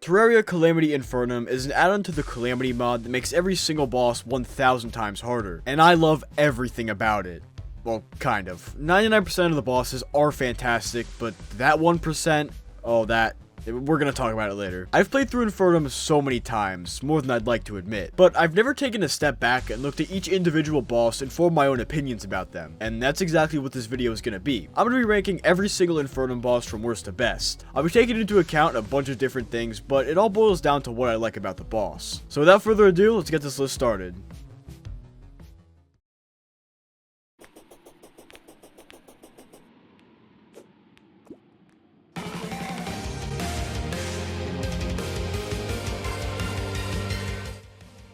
Terraria Calamity Infernum is an add-on to the Calamity mod that makes every single boss 1,000 times harder, and I love everything about it. Well, kind of. 99% of the bosses are fantastic, but that 1%, we're gonna talk about it later. I've played through Infernum so many times, more than I'd like to admit, but I've never taken a step back and looked at each individual boss and formed my own opinions about them, and that's exactly what this video is gonna be. I'm gonna be ranking every single Infernum boss from worst to best. I'll be taking into account a bunch of different things, but it all boils down to what I like about the boss. So without further ado, let's get this list started.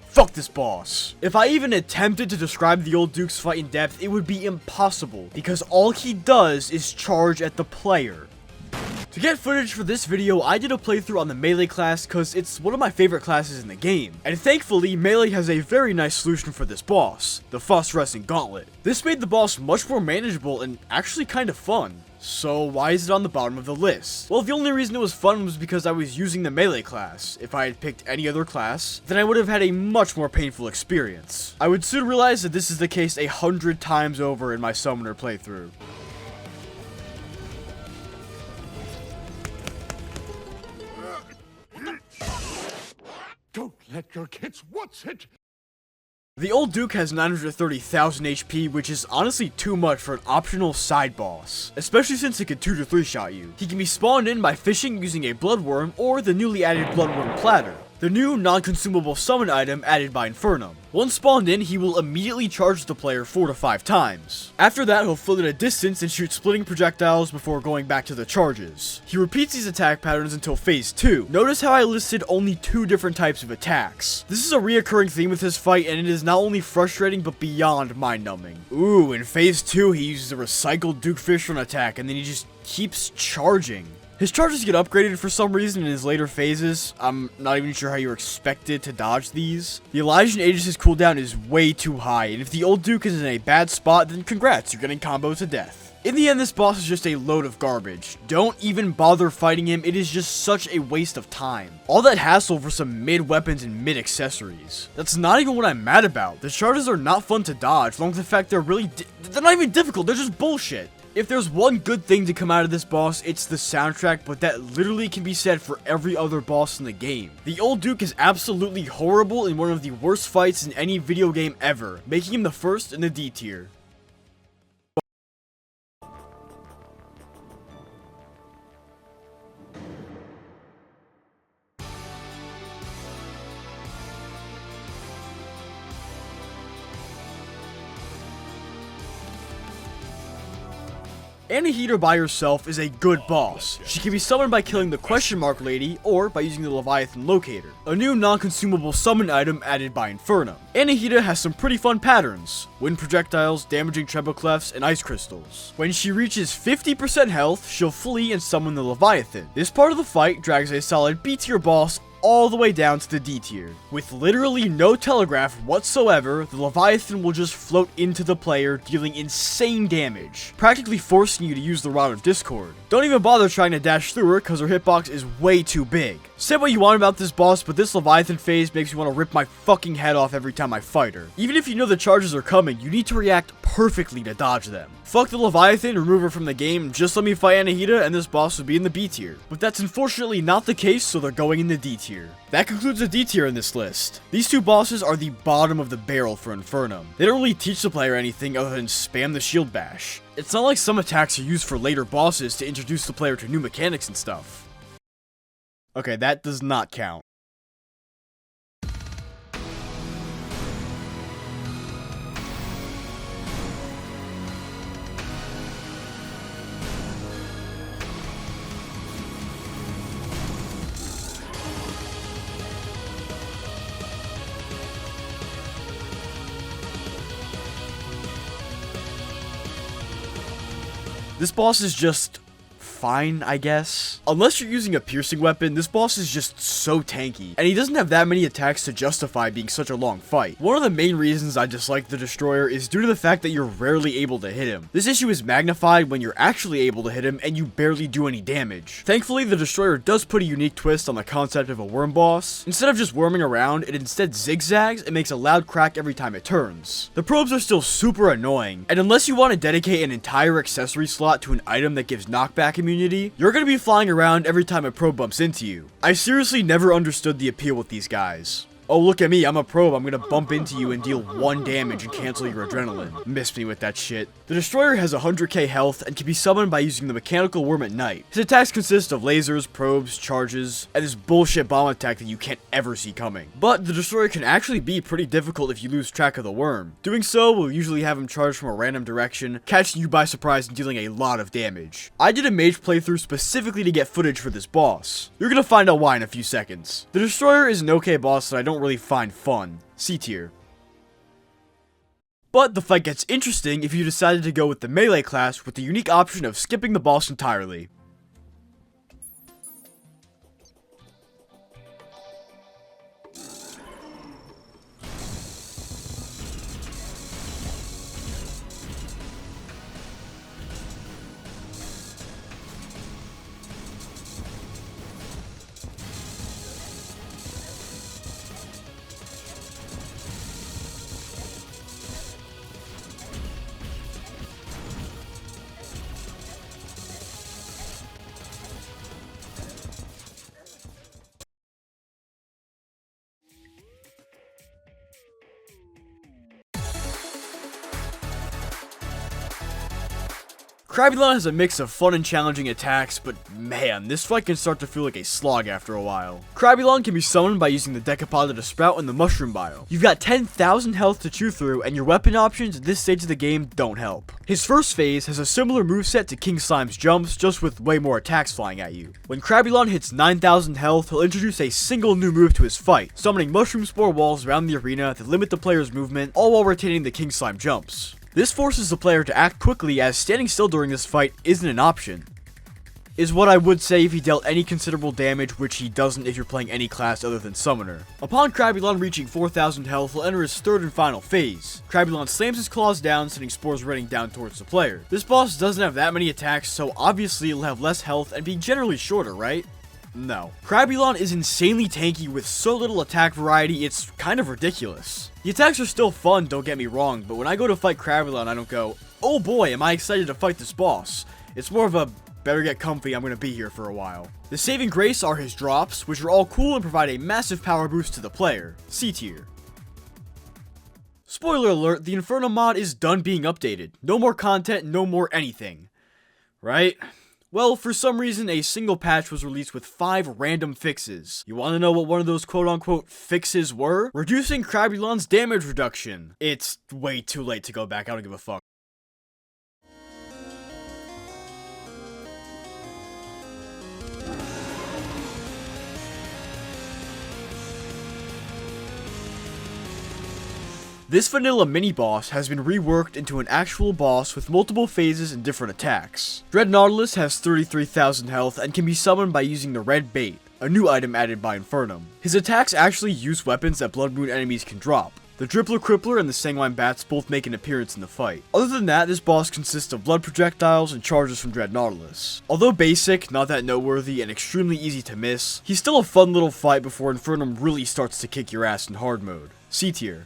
Fuck this boss. If I even attempted to describe the old Duke's fight in depth, it would be impossible, because all he does is charge at the player. To get footage for this video, I did a playthrough on the melee class because it's one of my favorite classes in the game, and thankfully melee has a very nice solution for this boss, the Phosphorescent Gauntlet. This made the boss much more manageable and actually kind of fun. So why is it on the bottom of the list? Well, the only reason it was fun was because I was using the melee class. If I had picked any other class, then I would have had a much more painful experience. I would soon realize that this is the case 100 times over in my summoner playthrough. Don't let your kids watch it! The old Duke has 930,000 HP, which is honestly too much for an optional side boss, especially since it can 2 to 3 shot you. He can be spawned in by fishing using a Bloodworm or the newly added Bloodworm Platter, the new non-consumable summon item added by Infernum. Once spawned in, he will immediately charge the player 4 to 5 times. After that, he'll float at a distance and shoot splitting projectiles before going back to the charges. He repeats these attack patterns until phase 2. Notice how I listed only 2 different types of attacks. This is a reoccurring theme with his fight, and it is not only frustrating but beyond mind-numbing. Ooh, in phase 2, he uses a recycled Duke Fishron attack, and then he just keeps charging. His charges get upgraded for some reason in his later phases. I'm not even sure how you're expected to dodge these. The Elysian Aegis' cooldown is way too high, and if the old Duke is in a bad spot, then congrats, you're getting comboed to death. In the end, this boss is just a load of garbage. Don't even bother fighting him, it is just such a waste of time. All that hassle for some mid-weapons and mid-accessories. That's not even what I'm mad about. The charges are not fun to dodge, along with the fact they're not even difficult, they're just bullshit. If there's one good thing to come out of this boss, it's the soundtrack, but that literally can be said for every other boss in the game. The old Duke is absolutely horrible in one of the worst fights in any video game ever, making him the first in the D tier. Anahita by herself is a good boss. She can be summoned by killing the question mark lady or by using the Leviathan locator, a new non-consumable summon item added by Infernum. Anahita has some pretty fun patterns: wind projectiles, damaging treble clefs, and ice crystals. When she reaches 50% health, she'll flee and summon the Leviathan. This part of the fight drags a solid B tier boss all the way down to the D tier. With literally no telegraph whatsoever, the Leviathan will just float into the player, dealing insane damage, practically forcing you to use the Rod of Discord. Don't even bother trying to dash through her, cause her hitbox is way too big. Say what you want about this boss, but this Leviathan phase makes me want to rip my fucking head off every time I fight her. Even if you know the charges are coming, you need to react perfectly to dodge them. Fuck the Leviathan, remove her from the game, just let me fight Anahita and this boss would be in the B tier. But that's unfortunately not the case, so they're going in the D tier. That concludes the D tier in this list. These 2 bosses are the bottom of the barrel for Infernum. They don't really teach the player anything other than spam the shield bash. It's not like some attacks are used for later bosses to introduce the player to new mechanics and stuff. Okay, that does not count. This boss is just fine, I guess. Unless you're using a piercing weapon, this boss is just so tanky, and he doesn't have that many attacks to justify being such a long fight. One of the main reasons I dislike the Destroyer is due to the fact that you're rarely able to hit him. This issue is magnified when you're actually able to hit him and you barely do any damage. Thankfully, the Destroyer does put a unique twist on the concept of a worm boss. Instead of just worming around, it instead zigzags and makes a loud crack every time it turns. The probes are still super annoying, and unless you want to dedicate an entire accessory slot to an item that gives knockback immunity, you're going to be flying around every time a probe bumps into you. I seriously never understood the appeal with these guys. Oh, look at me, I'm a probe, I'm gonna bump into you and deal 1 damage and cancel your adrenaline. Missed me with that shit. The Destroyer has 100k health and can be summoned by using the mechanical worm at night. His attacks consist of lasers, probes, charges, and this bullshit bomb attack that you can't ever see coming. But the Destroyer can actually be pretty difficult if you lose track of the worm. Doing so will usually have him charge from a random direction, catching you by surprise and dealing a lot of damage. I did a mage playthrough specifically to get footage for this boss. You're gonna find out why in a few seconds. The Destroyer is an okay boss that I don't really find fun. C tier. But the fight gets interesting if you decided to go with the melee class with the unique option of skipping the boss entirely. Crabulon has a mix of fun and challenging attacks, but man, this fight can start to feel like a slog after a while. Crabulon can be summoned by using the Decapod to sprout in the Mushroom Biome. You've got 10,000 health to chew through, and your weapon options at this stage of the game don't help. His first phase has a similar moveset to King Slime's jumps, just with way more attacks flying at you. When Crabulon hits 9,000 health, he'll introduce a single new move to his fight, summoning Mushroom Spore walls around the arena that limit the player's movement, all while retaining the King Slime jumps. This forces the player to act quickly, as standing still during this fight isn't an option. Is what I would say if he dealt any considerable damage, which he doesn't if you're playing any class other than Summoner. Upon Crabulon reaching 4,000 health, he'll enter his third and final phase. Crabulon slams his claws down, sending spores raining down towards the player. This boss doesn't have that many attacks, so obviously it'll have less health and be generally shorter, right? No. Crabulon is insanely tanky with so little attack variety, it's kind of ridiculous. The attacks are still fun, don't get me wrong, but when I go to fight Crabulon, I don't go, oh boy, am I excited to fight this boss. It's more of a, better get comfy, I'm gonna be here for a while. The saving grace are his drops, which are all cool and provide a massive power boost to the player. C tier. Spoiler alert, the Infernum mod is done being updated. No more content, no more anything. Right? Well, for some reason, a single patch was released with 5 random fixes. You wanna know what one of those quote-unquote fixes were? Reducing Crabulon's damage reduction. It's way too late to go back, I don't give a fuck. This vanilla mini-boss has been reworked into an actual boss with multiple phases and different attacks. Dreadnautilus has 33,000 health and can be summoned by using the red bait, a new item added by Infernum. His attacks actually use weapons that Blood Moon enemies can drop. The Drippler Crippler and the Sanguine Bats both make an appearance in the fight. Other than that, this boss consists of blood projectiles and charges from Dreadnautilus. Although basic, not that noteworthy, and extremely easy to miss, he's still a fun little fight before Infernum really starts to kick your ass in hard mode. C tier.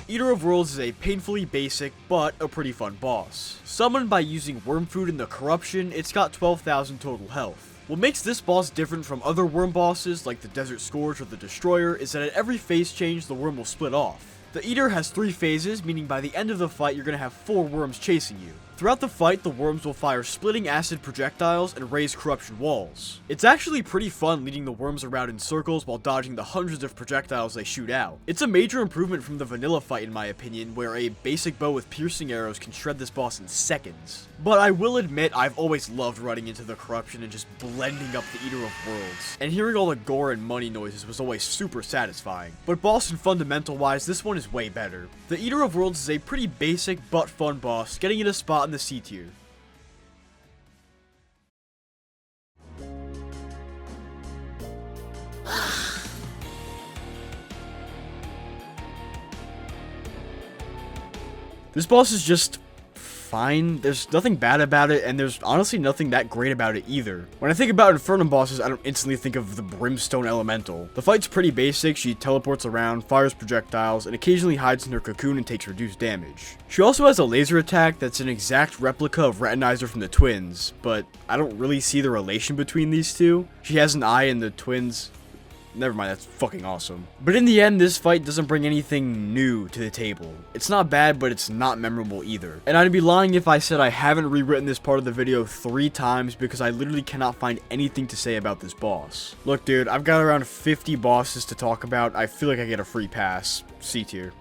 Eater of Worlds is a painfully basic, but a pretty fun boss. Summoned by using Worm Food and the Corruption, it's got 12,000 total health. What makes this boss different from other worm bosses like the Desert Scourge or the Destroyer is that at every phase change, the worm will split off. The Eater has 3 phases, meaning by the end of the fight you're going to have 4 worms chasing you. Throughout the fight, the worms will fire splitting acid projectiles and raise corruption walls. It's actually pretty fun leading the worms around in circles while dodging the hundreds of projectiles they shoot out. It's a major improvement from the vanilla fight in my opinion, where a basic bow with piercing arrows can shred this boss in seconds. But I will admit, I've always loved running into the corruption and just blending up the Eater of Worlds. And hearing all the gore and money noises was always super satisfying. But boss and fundamental wise, this one is way better. The Eater of Worlds is a pretty basic but fun boss, getting it a spot in the C tier. This boss is just fine. There's nothing bad about it, and there's honestly nothing that great about it either. When I think about Infernum bosses, I don't instantly think of the Brimstone Elemental. The fight's pretty basic. She teleports around, fires projectiles, and occasionally hides in her cocoon and takes reduced damage. She also has a laser attack that's an exact replica of Retinizer from the twins, but I don't really see the relation between these two. She has an eye in the twins. Never mind, that's fucking awesome. But in the end, this fight doesn't bring anything new to the table. It's not bad, but it's not memorable either. And I'd be lying if I said I haven't rewritten this part of the video 3 times because I literally cannot find anything to say about this boss. Look, dude, I've got around 50 bosses to talk about. I feel like I get a free pass. C tier.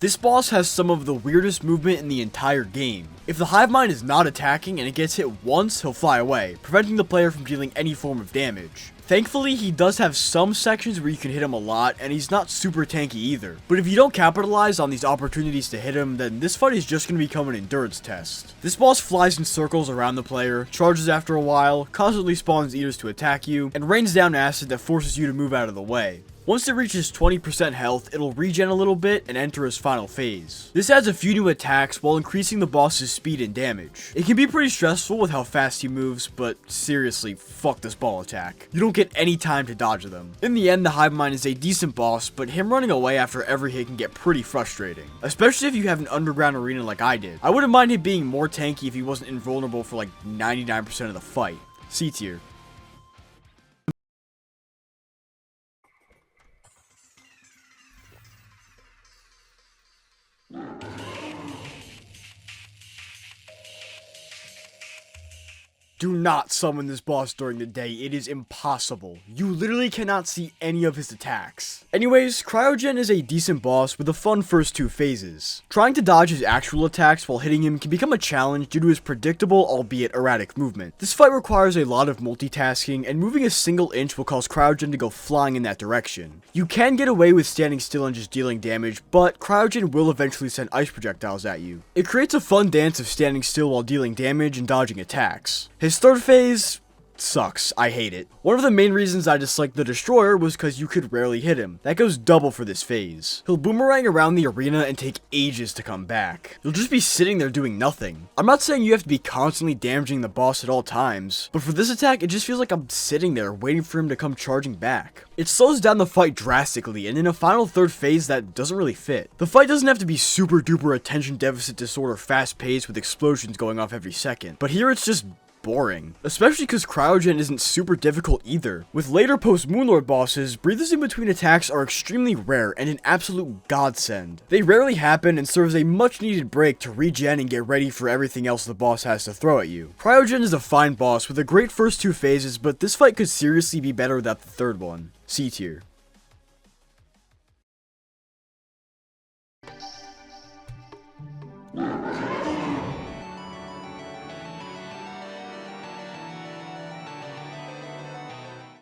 This boss has some of the weirdest movement in the entire game. If the Hive Mind is not attacking and it gets hit once, he'll fly away, preventing the player from dealing any form of damage. Thankfully, he does have some sections where you can hit him a lot, and he's not super tanky either. But if you don't capitalize on these opportunities to hit him, then this fight is just going to become an endurance test. This boss flies in circles around the player, charges after a while, constantly spawns eaters to attack you, and rains down acid that forces you to move out of the way. Once it reaches 20% health, it'll regen a little bit and enter his final phase. This adds a few new attacks while increasing the boss's speed and damage. It can be pretty stressful with how fast he moves, but seriously, fuck this ball attack. You don't get any time to dodge them. In the end, the Hive Mind is a decent boss, but him running away after every hit can get pretty frustrating. Especially if you have an underground arena like I did. I wouldn't mind him being more tanky if he wasn't invulnerable for like 99% of the fight. C tier. Do not summon this boss during the day, it is impossible. You literally cannot see any of his attacks. Anyways, Cryogen is a decent boss with a fun first 2 phases. Trying to dodge his actual attacks while hitting him can become a challenge due to his predictable, albeit erratic movement. This fight requires a lot of multitasking, and moving a single inch will cause Cryogen to go flying in that direction. You can get away with standing still and just dealing damage, but Cryogen will eventually send ice projectiles at you. It creates a fun dance of standing still while dealing damage and dodging attacks. His third phase sucks. I hate it. One of the main reasons I dislike the Destroyer was because you could rarely hit him. That goes double for this phase. He'll boomerang around the arena and take ages to come back. You'll just be sitting there doing nothing. I'm not saying you have to be constantly damaging the boss at all times, but for this attack, it just feels like I'm sitting there waiting for him to come charging back. It slows down the fight drastically, and in a final third phase that doesn't really fit. The fight doesn't have to be super duper attention deficit disorder fast paced with explosions going off every second, but here it's just boring. Especially because Cryogen isn't super difficult either. With later post-Moonlord bosses, breathers in between attacks are extremely rare and an absolute godsend. They rarely happen and serve as a much needed break to regen and get ready for everything else the boss has to throw at you. Cryogen is a fine boss with a great first 2 phases, but this fight could seriously be better without the third one. C tier.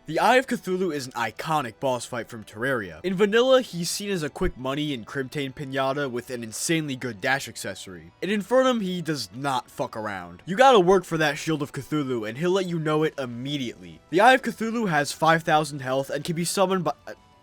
The Eye of Cthulhu is an iconic boss fight from Terraria. In vanilla, he's seen as a quick money and Cryptane pinata with an insanely good dash accessory. In Infernum, he does not fuck around. You gotta work for that Shield of Cthulhu, and he'll let you know it immediately. The Eye of Cthulhu has 5,000 health and can be summoned by...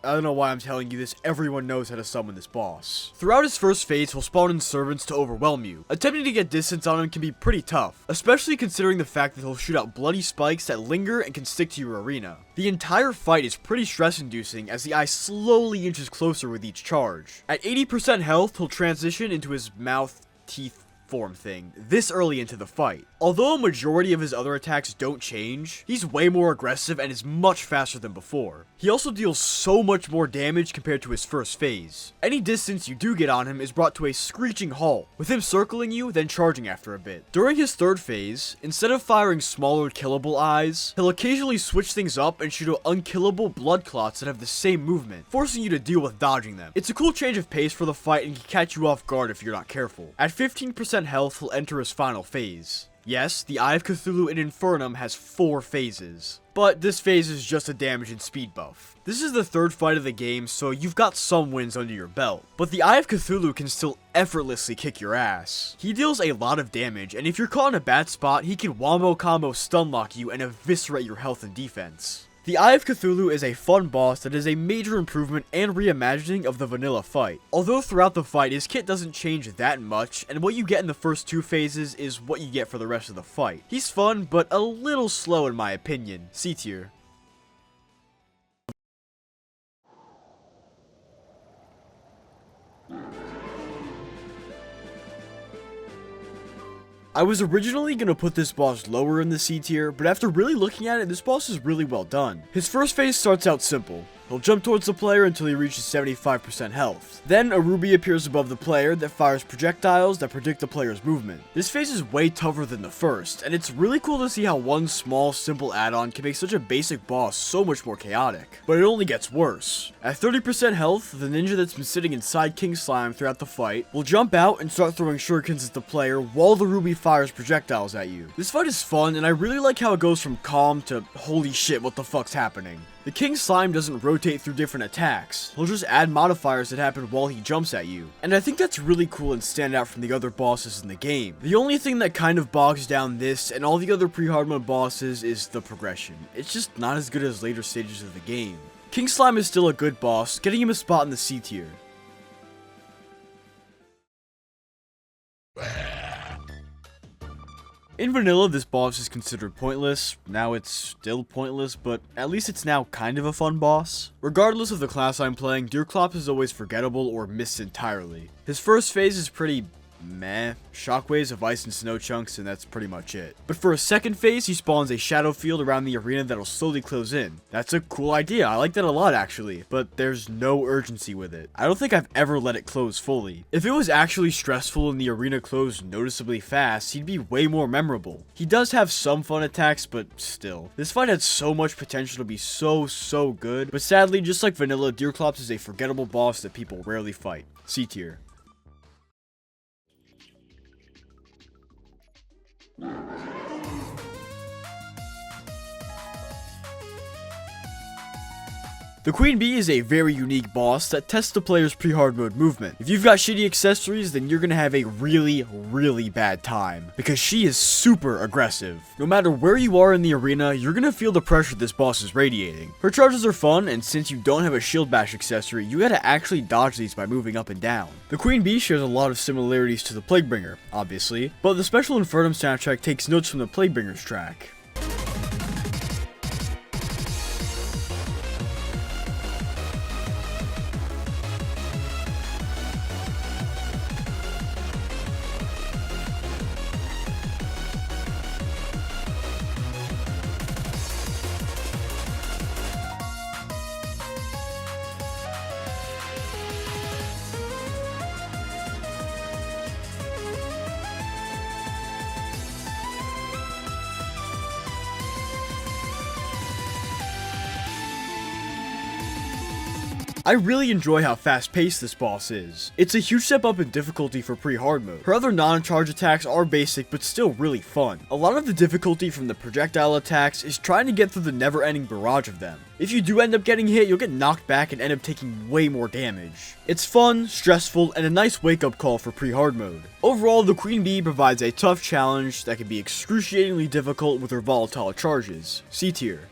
I don't know why I'm telling you this, everyone knows how to summon this boss. Throughout his first phase, he'll spawn in servants to overwhelm you. Attempting to get distance on him can be pretty tough, especially considering the fact that he'll shoot out bloody spikes that linger and can stick to your arena. The entire fight is pretty stress-inducing as the eye slowly inches closer with each charge. At 80% health, he'll transition into his mouth, teeth, form thing this early into the fight. Although a majority of his other attacks don't change, he's way more aggressive and is much faster than before. He also deals so much more damage compared to his first phase. Any distance you do get on him is brought to a screeching halt, with him circling you, then charging after a bit. During his third phase, instead of firing smaller killable eyes, he'll occasionally switch things up and shoot out unkillable blood clots that have the same movement, forcing you to deal with dodging them. It's a cool change of pace for the fight and can catch you off guard if you're not careful. At 15% health, he'll enter his final phase. Yes, the Eye of Cthulhu in Infernum has 4 phases, but this phase is just a damage and speed buff. This is the third fight of the game, so you've got some wins under your belt, but the Eye of Cthulhu can still effortlessly kick your ass. He deals a lot of damage, and if you're caught in a bad spot, he can wombo combo stun lock you and eviscerate your health and defense. The Eye of Cthulhu is a fun boss that is a major improvement and reimagining of the vanilla fight. Although throughout the fight, his kit doesn't change that much, and what you get in the first 2 phases is what you get for the rest of the fight. He's fun, but a little slow in my opinion. C tier. I was originally going to put this boss lower in the C tier, but after really looking at it, this boss is really well done. His first phase starts out simple. He'll jump towards the player until he reaches 75% health. Then a ruby appears above the player that fires projectiles that predict the player's movement. This phase is way tougher than the first, and it's really cool to see how one small simple add-on can make such a basic boss so much more chaotic. But it only gets worse. At 30% health, the ninja that's been sitting inside King Slime throughout the fight will jump out and start throwing shurikens at the player while the ruby fires projectiles at you. This fight is fun, and I really like how it goes from calm to holy shit, what the fuck's happening. The King Slime doesn't rotate through different attacks, he'll just add modifiers that happen while he jumps at you. And I think that's really cool and stand out from the other bosses in the game. The only thing that kind of bogs down this and all the other pre-hard mode bosses is the progression. It's just not as good as later stages of the game. King Slime is still a good boss, getting him a spot in the C tier. In vanilla, this boss is considered pointless. Now it's still pointless, but at least it's now kind of a fun boss. Regardless of the class I'm playing, Clops is always forgettable or missed entirely. His first phase is pretty meh, shockwaves of ice and snow chunks, and that's pretty much it. But for a second phase, he spawns a shadow field around the arena that'll slowly close in. That's a cool idea, I like that a lot actually, but there's no urgency with it. I don't think I've ever let it close fully. If it was actually stressful and the arena closed noticeably fast, he'd be way more memorable. He does have some fun attacks, but still. This fight had so much potential to be so good, but sadly, just like vanilla, Clops is a forgettable boss that people rarely fight. C tier. The Queen Bee is a very unique boss that tests the player's pre-hard mode movement. If you've got shitty accessories, then you're gonna have a really bad time, because she is super aggressive. No matter where you are in the arena, you're gonna feel the pressure this boss is radiating. Her charges are fun, and since you don't have a shield bash accessory, you gotta actually dodge these by moving up and down. The Queen Bee shares a lot of similarities to the Plaguebringer, obviously, but the Special Infernum soundtrack takes notes from the Plaguebringer's track. I really enjoy how fast-paced this boss is. It's a huge step up in difficulty for pre-hard mode. Her other non-charge attacks are basic, but still really fun. A lot of the difficulty from the projectile attacks is trying to get through the never-ending barrage of them. If you do end up getting hit, you'll get knocked back and end up taking way more damage. It's fun, stressful, and a nice wake-up call for pre-hard mode. Overall, the Queen Bee provides a tough challenge that can be excruciatingly difficult with her volatile charges. C tier.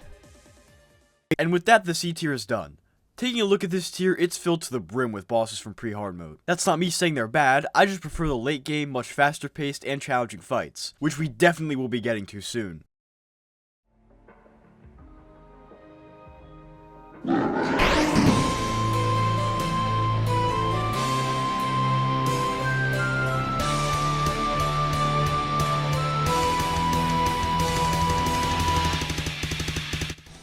And with that, the C tier is done. Taking a look at this tier, it's filled to the brim with bosses from pre-hard mode. That's not me saying they're bad, I just prefer the late game, much faster paced and challenging fights, which we definitely will be getting to soon.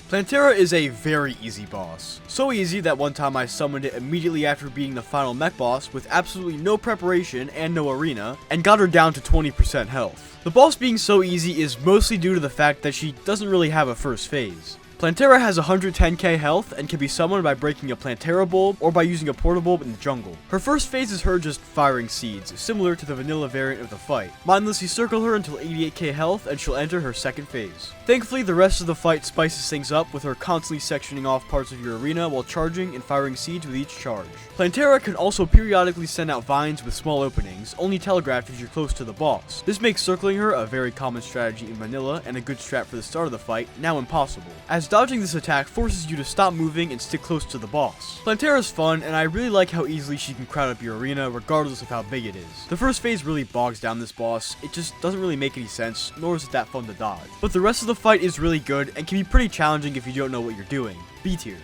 Plantera is a very easy boss. So easy that one time I summoned it immediately after beating the final mech boss with absolutely no preparation and no arena, and got her down to 20% health. The boss being so easy is mostly due to the fact that she doesn't really have a first phase. Plantera has 110k health and can be summoned by breaking a Plantera bulb or by using a portal bulb in the jungle. Her first phase is her just firing seeds, similar to the vanilla variant of the fight. Mindlessly circle her until 88k health and she'll enter her second phase. Thankfully, the rest of the fight spices things up with her constantly sectioning off parts of your arena while charging and firing seeds with each charge. Plantera can also periodically send out vines with small openings, only telegraphed if you're close to the boss. This makes circling her a very common strategy in vanilla and a good strat for the start of the fight, now impossible, as dodging this attack forces you to stop moving and stick close to the boss. Plantera is fun, and I really like how easily she can crowd up your arena regardless of how big it is. The first phase really bogs down this boss, it just doesn't really make any sense, nor is it that fun to dodge. But the rest of the fight is really good and can be pretty challenging if you don't know what you're doing. B tier.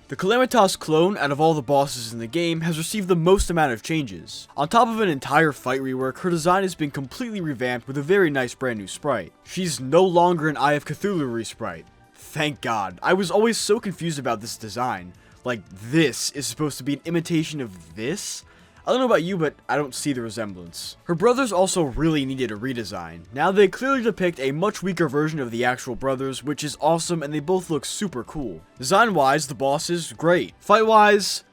The Calamitas clone, out of all the bosses in the game, has received the most amount of changes. On top of an entire fight rework, her design has been completely revamped with a very nice brand new sprite. She's no longer an Eye of Cthulhu resprite. Thank God. I was always so confused about this design. Like, this is supposed to be an imitation of this? I don't know about you, but I don't see the resemblance. Her brothers also really needed a redesign. Now they clearly depict a much weaker version of the actual brothers, which is awesome and they both look super cool. Design-wise, the boss is great. Fight-wise,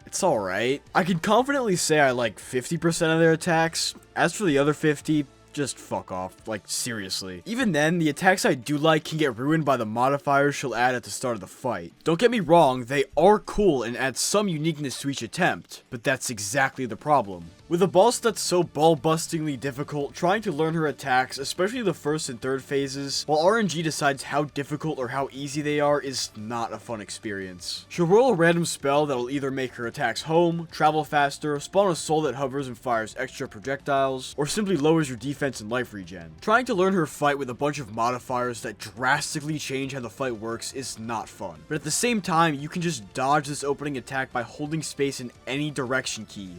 it's alright. I can confidently say I like 50% of their attacks. As for the other 50, just fuck off, like seriously. Even then, the attacks I do like can get ruined by the modifiers she'll add at the start of the fight. Don't get me wrong, they are cool and add some uniqueness to each attempt, but that's exactly the problem. With a boss that's so ball-bustingly difficult, trying to learn her attacks, especially the first and third phases, while RNG decides how difficult or how easy they are, is not a fun experience. She'll roll a random spell that'll either make her attacks home, travel faster, spawn a soul that hovers and fires extra projectiles, or simply lowers your defense and life regen. Trying to learn her fight with a bunch of modifiers that drastically change how the fight works is not fun. But at the same time, you can just dodge this opening attack by holding space in any direction key.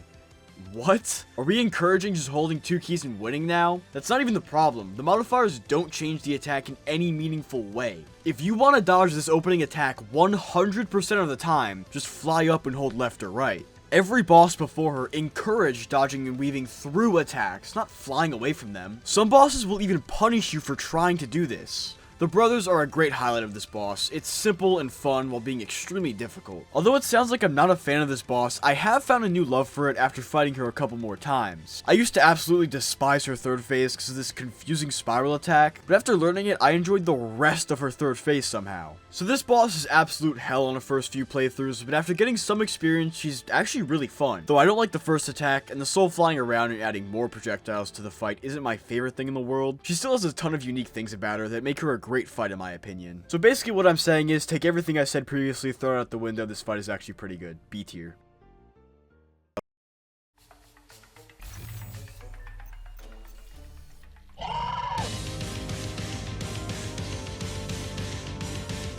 What? Are we encouraging just holding 2 keys and winning now? That's not even the problem. The modifiers don't change the attack in any meaningful way. If you want to dodge this opening attack 100% of the time, just fly up and hold left or right. Every boss before her encouraged dodging and weaving through attacks, not flying away from them. Some bosses will even punish you for trying to do this. The brothers are a great highlight of this boss. It's simple and fun while being extremely difficult. Although it sounds like I'm not a fan of this boss, I have found a new love for it after fighting her a couple more times. I used to absolutely despise her third phase because of this confusing spiral attack, but after learning it, I enjoyed the rest of her third phase somehow. So this boss is absolute hell on the first few playthroughs, but after getting some experience, she's actually really fun. Though I don't like the first attack, and the soul flying around and adding more projectiles to the fight isn't my favorite thing in the world. She still has a ton of unique things about her that make her a great fight in my opinion. So basically what I'm saying is, take everything I said previously, throw it out the window. This fight is actually pretty good. B tier.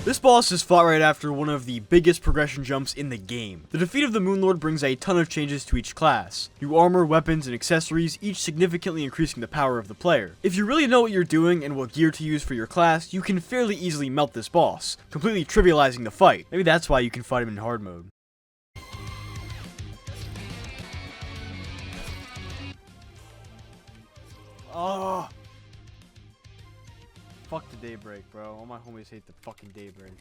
This boss is fought right after one of the biggest progression jumps in the game. The defeat of the Moonlord brings a ton of changes to each class. New armor, weapons, and accessories, each significantly increasing the power of the player. If you really know what you're doing and what gear to use for your class, you can fairly easily melt this boss, completely trivializing the fight. Maybe that's why you can fight him in hard mode. Oh. Fuck the daybreak, bro. All my homies hate the fucking daybreak.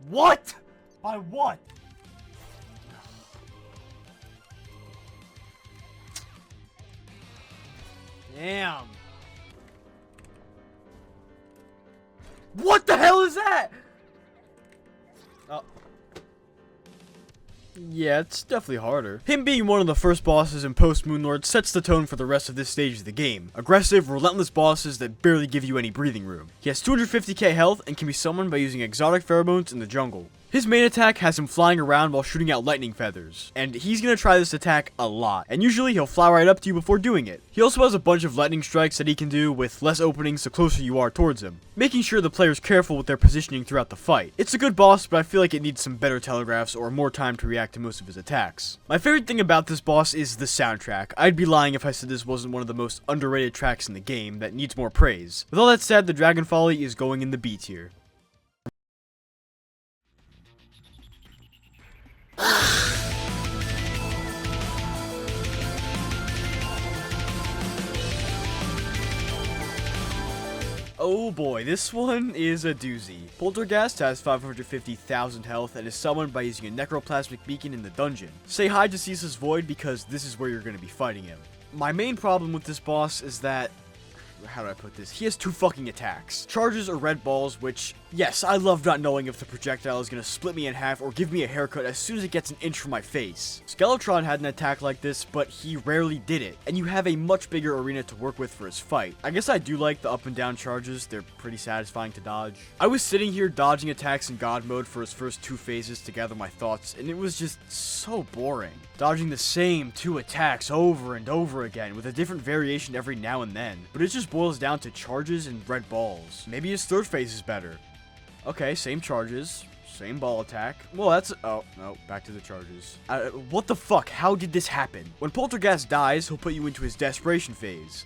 What? By what? Damn. What the hell is that? Oh. Yeah, it's definitely harder. Him being one of the first bosses in Post Moonlord sets the tone for the rest of this stage of the game. Aggressive, relentless bosses that barely give you any breathing room. He has 250k health and can be summoned by using exotic pheromones in the jungle. His main attack has him flying around while shooting out lightning feathers, and he's gonna try this attack a lot, and usually he'll fly right up to you before doing it. He also has a bunch of lightning strikes that he can do with less openings the closer you are towards him, making sure the player's careful with their positioning throughout the fight. It's a good boss, but I feel like it needs some better telegraphs or more time to react to most of his attacks. My favorite thing about this boss is the soundtrack. I'd be lying if I said this wasn't one of the most underrated tracks in the game that needs more praise. With all that said, the Dragonfolly is going in the B tier. Oh boy, this one is a doozy. Polterghast has 550,000 health and is summoned by using a necroplasmic beacon in the dungeon. Say hi to Ceasless Void because this is where you're going to be fighting him. My main problem with this boss is that, how do I put this? He has two fucking attacks. Charges or red balls, which, yes, I love not knowing if the projectile is going to split me in half or give me a haircut as soon as it gets an inch from my face. Skeletron had an attack like this, but he rarely did it, and you have a much bigger arena to work with for his fight. I guess I do like the up and down charges, they're pretty satisfying to dodge. I was sitting here dodging attacks in God mode for his first two phases to gather my thoughts, and it was just so boring. Dodging the same two attacks over and over again with a different variation every now and then, but it just boils down to charges and red balls. Maybe his third phase is better. Okay, same charges, same ball attack. Well, that's, oh, no, back to the charges. What the fuck? How did this happen? When Polterghast dies, he'll put you into his desperation phase,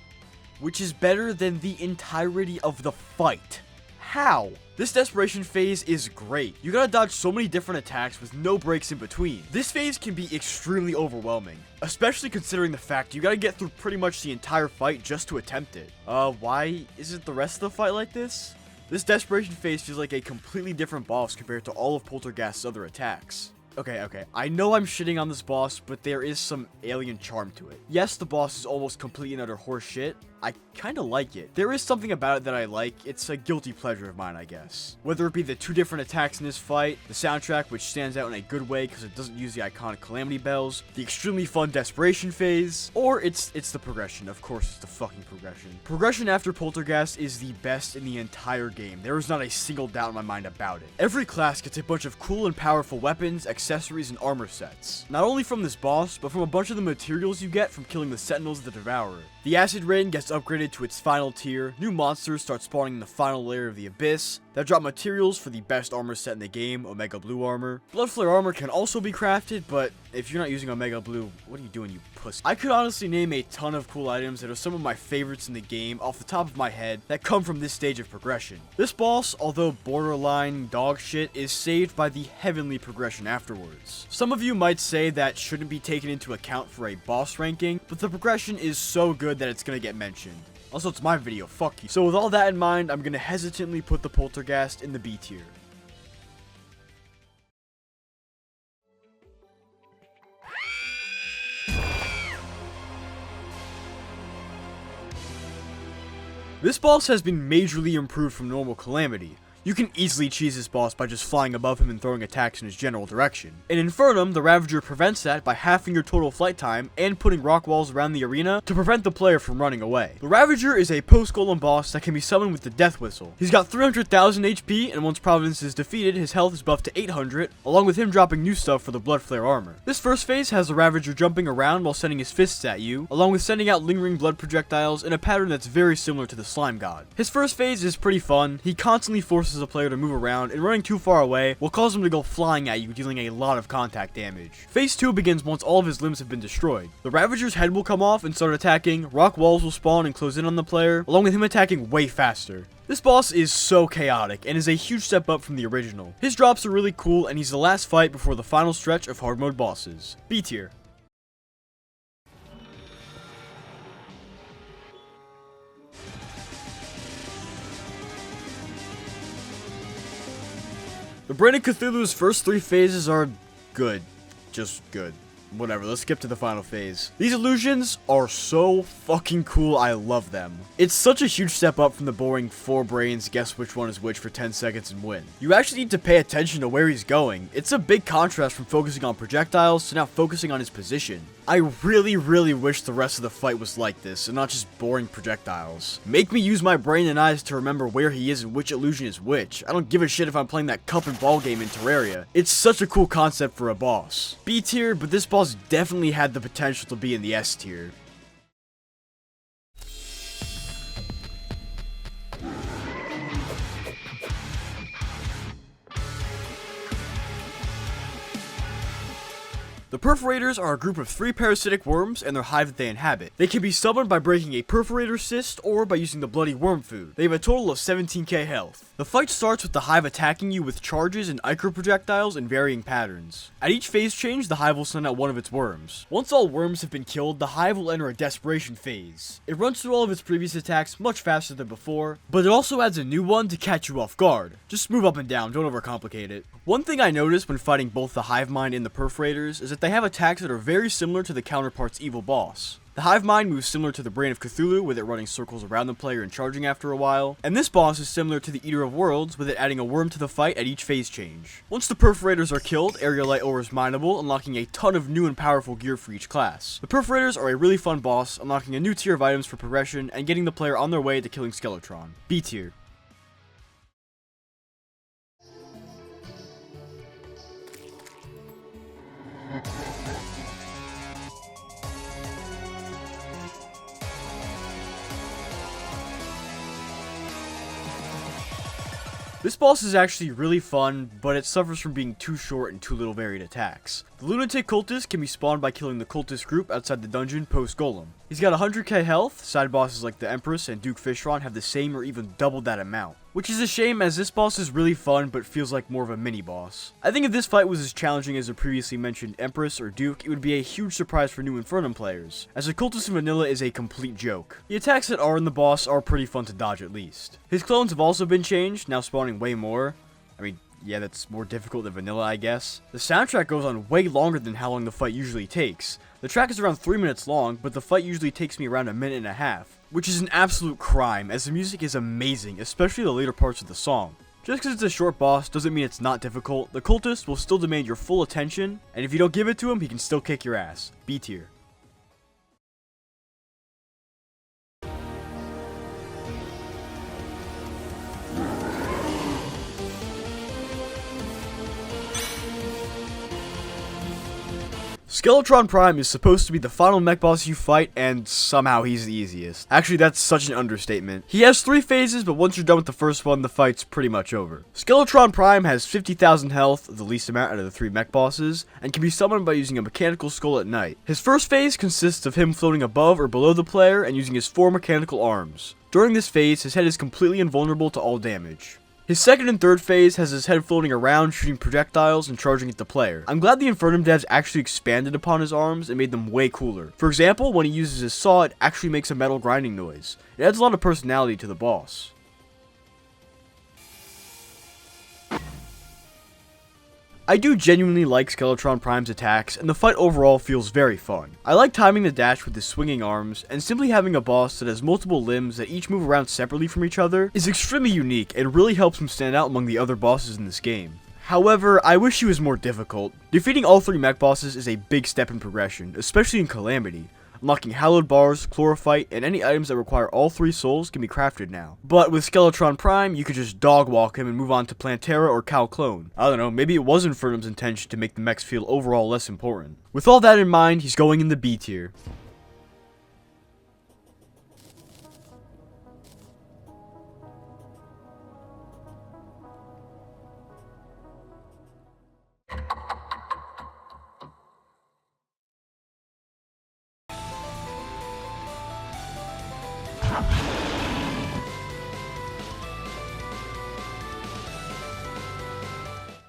which is better than the entirety of the fight. How? This desperation phase is great. You gotta dodge so many different attacks with no breaks in between. This phase can be extremely overwhelming, especially considering the fact you gotta get through pretty much the entire fight just to attempt it. Why isn't the rest of the fight like this? This desperation phase feels like a completely different boss compared to all of Polterghast's other attacks. Okay, I know I'm shitting on this boss, but there is some alien charm to it. Yes, the boss is almost complete and utter horse shit. I kinda like it. There is something about it that I like. It's a guilty pleasure of mine, I guess. Whether it be the two different attacks in this fight, the soundtrack, which stands out in a good way because it doesn't use the iconic Calamity bells, the extremely fun desperation phase, or it's the progression. Of course, it's the fucking progression. Progression after Polterghast is the best in the entire game. There is not a single doubt in my mind about it. Every class gets a bunch of cool and powerful weapons, accessories, and armor sets. Not only from this boss, but from a bunch of the materials you get from killing the Sentinels of the Devourer. The Acid Rain gets upgraded to its final tier, new monsters start spawning in the final layer of the Abyss, that drop materials for the best armor set in the game, Omega Blue armor. Blood Flare armor can also be crafted, but if you're not using Omega Blue, what are you doing, you pussy? I could honestly name a ton of cool items that are some of my favorites in the game off the top of my head that come from this stage of progression. This boss, although borderline dog shit, is saved by the heavenly progression afterwards. Some of you might say that shouldn't be taken into account for a boss ranking, but the progression is so good that it's gonna get mentioned. Also, it's my video, fuck you. So with all that in mind, I'm gonna hesitantly put the Polterghast in the B tier. This boss has been majorly improved from normal Calamity. You can easily cheese this boss by just flying above him and throwing attacks in his general direction. In Infernum, the Ravager prevents that by halving your total flight time and putting rock walls around the arena to prevent the player from running away. The Ravager is a post-golem boss that can be summoned with the Death Whistle. He's got 300,000 HP, and once Providence is defeated, his health is buffed to 800, along with him dropping new stuff for the Blood Flare armor. This first phase has the Ravager jumping around while sending his fists at you, along with sending out lingering blood projectiles in a pattern that's very similar to the Slime God. His first phase is pretty fun. He constantly forces a player to move around, and running too far away will cause him to go flying at you, dealing a lot of contact damage. Phase 2 begins once all of his limbs have been destroyed. The Ravager's head will come off and start attacking, rock walls will spawn and close in on the player, along with him attacking way faster. This boss is so chaotic and is a huge step up from the original. His drops are really cool, and he's the last fight before the final stretch of hard mode bosses. B tier. The Brain of Cthulhu's first three phases are good. Just good. Whatever, let's skip to the final phase. These illusions are so fucking cool, I love them. It's such a huge step up from the boring 4 brains, guess which one is which for 10 seconds and win. You actually need to pay attention to where he's going. It's a big contrast from focusing on projectiles to now focusing on his position. I really wish the rest of the fight was like this, and not just boring projectiles. Make me use my brain and eyes to remember where he is and which illusion is which. I don't give a shit if I'm playing that cup and ball game in Terraria. It's such a cool concept for a boss. B tier, but this boss definitely had the potential to be in the S tier. The Perforators are a group of 3 parasitic worms and their hive that they inhabit. They can be summoned by breaking a Perforator cyst or by using the bloody worm food. They have a total of 17k health. The fight starts with the hive attacking you with charges and ichor projectiles in varying patterns. At each phase change, the hive will send out one of its worms. Once all worms have been killed, the hive will enter a desperation phase. It runs through all of its previous attacks much faster than before, but it also adds a new one to catch you off guard. Just move up and down, don't overcomplicate it. One thing I noticed when fighting both the Hive Mind and the Perforators is that they have attacks that are very similar to the counterpart's evil boss. The Hive Mind moves similar to the Brain of Cthulhu, with it running circles around the player and charging after a while, and this boss is similar to the Eater of Worlds, with it adding a worm to the fight at each phase change. Once the Perforators are killed, Area Light Ore is mineable, unlocking a ton of new and powerful gear for each class. The Perforators are a really fun boss, unlocking a new tier of items for progression, and getting the player on their way to killing Skeletron. B tier. This boss is actually really fun, but it suffers from being too short and too little varied attacks. The Lunatic Cultist can be spawned by killing the Cultist group outside the dungeon post-Golem. He's got 100k health, side bosses like the Empress and Duke Fishron have the same or even double that amount. Which is a shame, as this boss is really fun but feels like more of a mini-boss. I think if this fight was as challenging as the previously mentioned Empress or Duke, it would be a huge surprise for new Infernum players, as the Cultist in vanilla is a complete joke. The attacks that are in the boss are pretty fun to dodge at least. His clones have also been changed, now spawning way more. I mean, yeah, that's more difficult than vanilla, I guess. The soundtrack goes on way longer than how long the fight usually takes. The track is around 3 minutes long, but the fight usually takes me around a minute and a half, which is an absolute crime, as the music is amazing, especially the later parts of the song. Just because it's a short boss doesn't mean it's not difficult. The Cultist will still demand your full attention, and if you don't give it to him, he can still kick your ass. B tier. Skeletron Prime is supposed to be the final mech boss you fight, and somehow he's the easiest. Actually, that's such an understatement. He has 3 phases, but once you're done with the first one, the fight's pretty much over. Skeletron Prime has 50,000 health, the least amount out of the 3 mech bosses, and can be summoned by using a mechanical skull at night. His first phase consists of him floating above or below the player and using his 4 mechanical arms. During this phase, his head is completely invulnerable to all damage. His second and third phase has his head floating around, shooting projectiles and charging at the player. I'm glad the Infernum devs actually expanded upon his arms and made them way cooler. For example, when he uses his saw, it actually makes a metal grinding noise. It adds a lot of personality to the boss. I do genuinely like Skeletron Prime's attacks, and the fight overall feels very fun. I like timing the dash with his swinging arms, and simply having a boss that has multiple limbs that each move around separately from each other is extremely unique and really helps him stand out among the other bosses in this game. However, I wish he was more difficult. Defeating all 3 mech bosses is a big step in progression, especially in Calamity. Unlocking hallowed bars, chlorophyte, and any items that require all 3 souls can be crafted now. But with Skeletron Prime, you could just dog walk him and move on to Plantera or Cal Clone. I don't know, maybe it was Infernum's intention to make the mechs feel overall less important. With all that in mind, he's going in the B tier.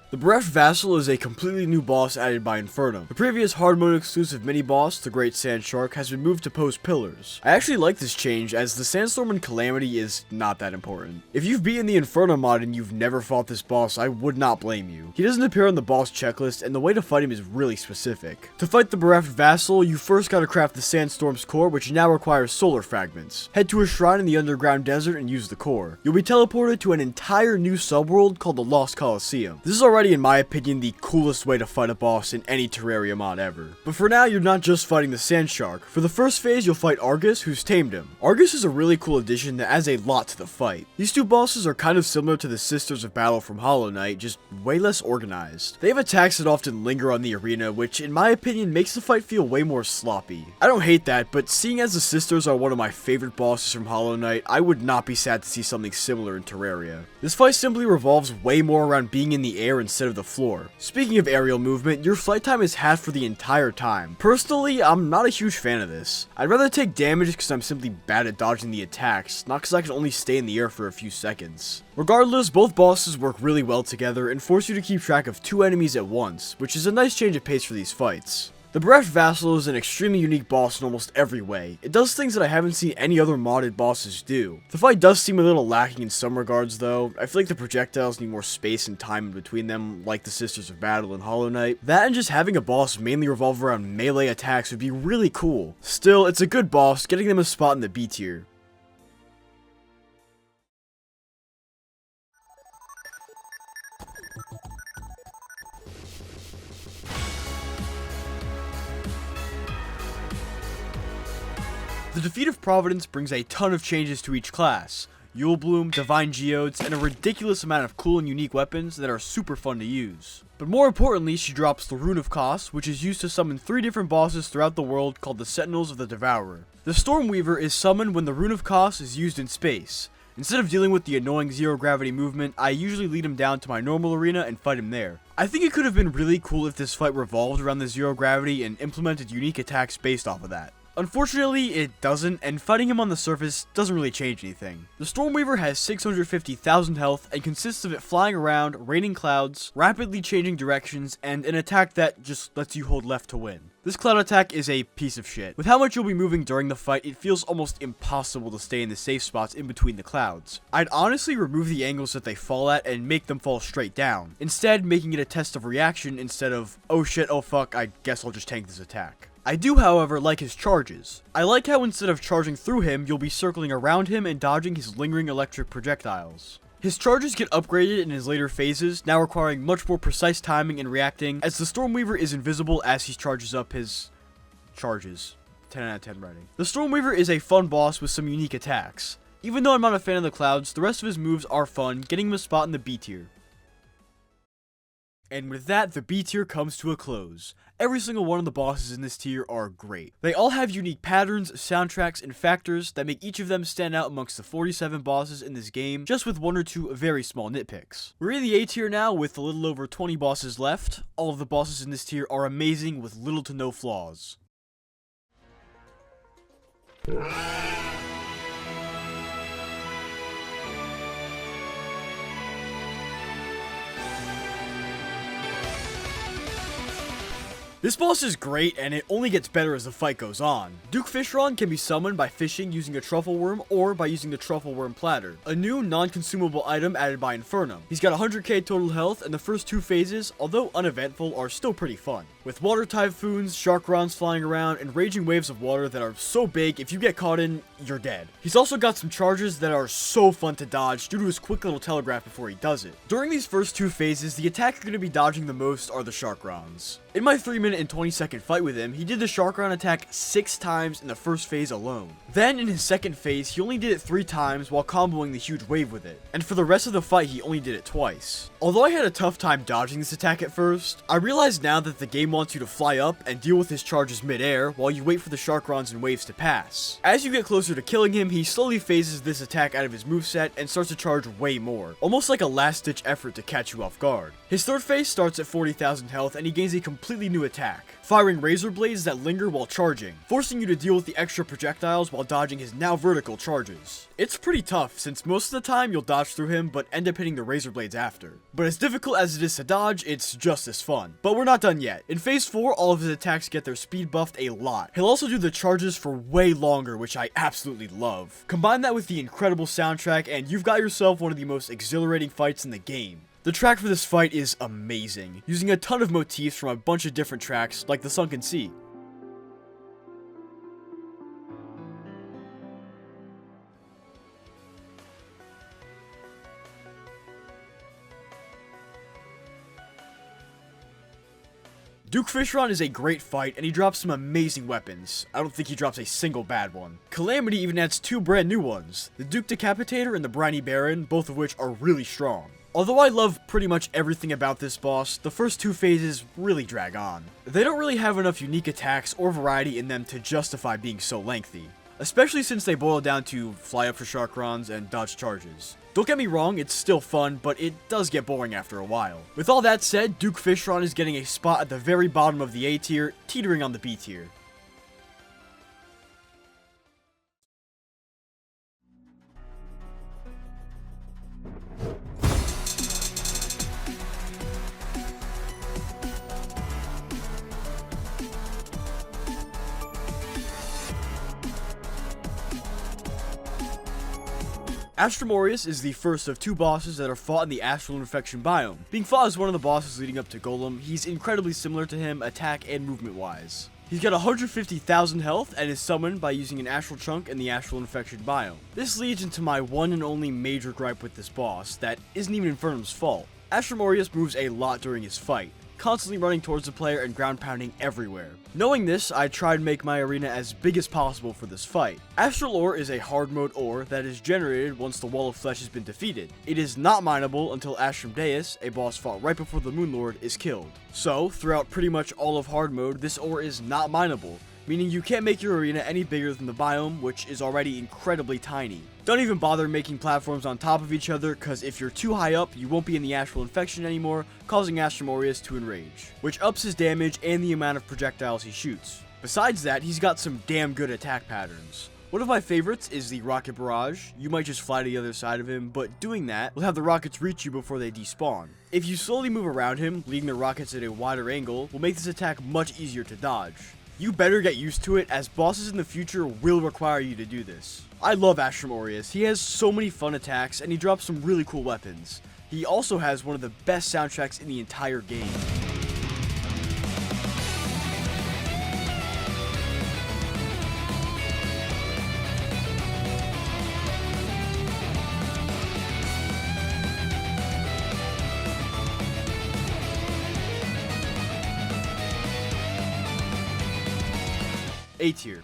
The Bereft Vassal is a completely new boss added by Infernum. The previous hard mode exclusive mini-boss, the Great Sand Shark, has been moved to post pillars. I actually like this change as the Sandstorm and Calamity is not that important. If you've beaten the Infernum mod and you've never fought this boss, I would not blame you. He doesn't appear on the boss checklist and the way to fight him is really specific. To fight the Bereft Vassal, you first gotta craft the Sandstorm's core, which now requires solar fragments. Head to a shrine in the underground desert and use the core. You'll be teleported to an entire new subworld called the Lost Colosseum. This is already, in my opinion, the coolest way to fight a boss in any Terraria mod ever. But for now, you're not just fighting the Sand Shark. For the first phase, you'll fight Argus, who's tamed him. Argus is a really cool addition that adds a lot to the fight. These two bosses are kind of similar to the Sisters of Battle from Hollow Knight, just way less organized. They have attacks that often linger on the arena, which in my opinion makes the fight feel way more sloppy. I don't hate that, but seeing as the Sisters are one of my favorite bosses from Hollow Knight, I would not be sad to see something similar in Terraria. This fight simply revolves way more around being in the air instead of the floor. Speaking of aerial movement, your flight time is half for the entire time. Personally, I'm not a huge fan of this. I'd rather take damage because I'm simply bad at dodging the attacks, not because I can only stay in the air for a few seconds. Regardless, both bosses work really well together and force you to keep track of two enemies at once, which is a nice change of pace for these fights. The Bereft Vassal is an extremely unique boss in almost every way. It does things that I haven't seen any other modded bosses do. The fight does seem a little lacking in some regards though. I feel like the projectiles need more space and time in between them, like the Sisters of Battle and Hollow Knight. That and just having a boss mainly revolve around melee attacks would be really cool. Still, it's a good boss, getting them a spot in the B tier. The Defeat of Providence brings a ton of changes to each class. Yule Bloom, Divine Geodes, and a ridiculous amount of cool and unique weapons that are super fun to use. But more importantly, she drops the Rune of Kos, which is used to summon 3 different bosses throughout the world called the Sentinels of the Devourer. The Stormweaver is summoned when the Rune of Kos is used in space. Instead of dealing with the annoying zero gravity movement, I usually lead him down to my normal arena and fight him there. I think it could have been really cool if this fight revolved around the zero gravity and implemented unique attacks based off of that. Unfortunately, it doesn't, and fighting him on the surface doesn't really change anything. The Stormweaver has 650,000 health and consists of it flying around, raining clouds, rapidly changing directions, and an attack that just lets you hold left to win. This cloud attack is a piece of shit. With how much you'll be moving during the fight, it feels almost impossible to stay in the safe spots in between the clouds. I'd honestly remove the angles that they fall at and make them fall straight down, instead making it a test of reaction instead of, oh shit, oh fuck, I guess I'll just tank this attack. I do, however, like his charges. I like how instead of charging through him, you'll be circling around him and dodging his lingering electric projectiles. His charges get upgraded in his later phases, now requiring much more precise timing and reacting, as the Stormweaver is invisible as he charges up his charges. 10 out of 10 writing. The Stormweaver is a fun boss with some unique attacks. Even though I'm not a fan of the clouds, the rest of his moves are fun, getting him a spot in the B tier. And with that, the B tier comes to a close. Every single one of the bosses in this tier are great. They all have unique patterns, soundtracks, and factors that make each of them stand out amongst the 47 bosses in this game, just with 1 or 2 very small nitpicks. We're in the A tier now with a little over 20 bosses left. All of the bosses in this tier are amazing with little to no flaws. This boss is great, and it only gets better as the fight goes on. Duke Fishron can be summoned by fishing using a truffle worm or by using the truffle worm platter, a new non-consumable item added by Infernum. He's got 100k total health, and the first 2 phases, although uneventful, are still pretty fun. With water typhoons, sharkrons flying around, and raging waves of water that are so big, if you get caught in, you're dead. He's also got some charges that are so fun to dodge due to his quick little telegraph before he does it. During these first 2 phases, the attack you're going to be dodging the most are the sharkrons. In my 3-minute and 20-second fight with him, he did the Sharkron attack 6 times in the first phase alone. Then, in his second phase, he only did it 3 times while comboing the huge wave with it. And for the rest of the fight, he only did it twice. Although I had a tough time dodging this attack at first, I realize now that the game wants you to fly up and deal with his charges mid-air while you wait for the Sharkrons and waves to pass. As you get closer to killing him, he slowly phases this attack out of his moveset and starts to charge way more, almost like a last-ditch effort to catch you off guard. His third phase starts at 40,000 health and he gains a completely new attack attack, firing razor blades that linger while charging, forcing you to deal with the extra projectiles while dodging his now vertical charges. It's pretty tough, since most of the time you'll dodge through him but end up hitting the razor blades after. But as difficult as it is to dodge, it's just as fun. But we're not done yet. In phase 4, all of his attacks get their speed buffed a lot. He'll also do the charges for way longer, which I absolutely love. Combine that with the incredible soundtrack and you've got yourself one of the most exhilarating fights in the game. The track for this fight is amazing, using a ton of motifs from a bunch of different tracks, like the Sunken Sea. Duke Fishron is a great fight, and he drops some amazing weapons. I don't think he drops a single bad one. Calamity even adds 2 brand new ones, the Duke Decapitator and the Briny Baron, both of which are really strong. Although I love pretty much everything about this boss, the first 2 phases really drag on. They don't really have enough unique attacks or variety in them to justify being so lengthy, especially since they boil down to fly up for Sharkrons and dodge charges. Don't get me wrong, it's still fun, but it does get boring after a while. With all that said, Duke Fishron is getting a spot at the very bottom of the A tier, teetering on the B tier. Astrum Aureus is the first of 2 bosses that are fought in the Astral Infection biome. Being fought as one of the bosses leading up to Golem, he's incredibly similar to him attack and movement wise. He's got 150,000 health and is summoned by using an Astral Chunk in the Astral Infection biome. This leads into my one and only major gripe with this boss that isn't even Infernum's fault. Astrum Aureus moves a lot during his fight, constantly running towards the player and ground pounding everywhere. Knowing this, I tried to make my arena as big as possible for this fight. Astral Ore is a hard mode ore that is generated once the Wall of Flesh has been defeated. It is not mineable until Astrum Deus, a boss fought right before the Moon Lord, is killed. So, throughout pretty much all of hard mode, this ore is not mineable, meaning you can't make your arena any bigger than the biome, which is already incredibly tiny. Don't even bother making platforms on top of each other, cause if you're too high up, you won't be in the Astral Infection anymore, causing Astrum Aureus to enrage, which ups his damage and the amount of projectiles he shoots. Besides that, he's got some damn good attack patterns. One of my favorites is the Rocket Barrage. You might just fly to the other side of him, but doing that will have the rockets reach you before they despawn. If you slowly move around him, leading the rockets at a wider angle, will make this attack much easier to dodge. You better get used to it, as bosses in the future will require you to do this. I love Astrum Aureus. He has so many fun attacks, and he drops some really cool weapons. He also has one of the best soundtracks in the entire game. A tier.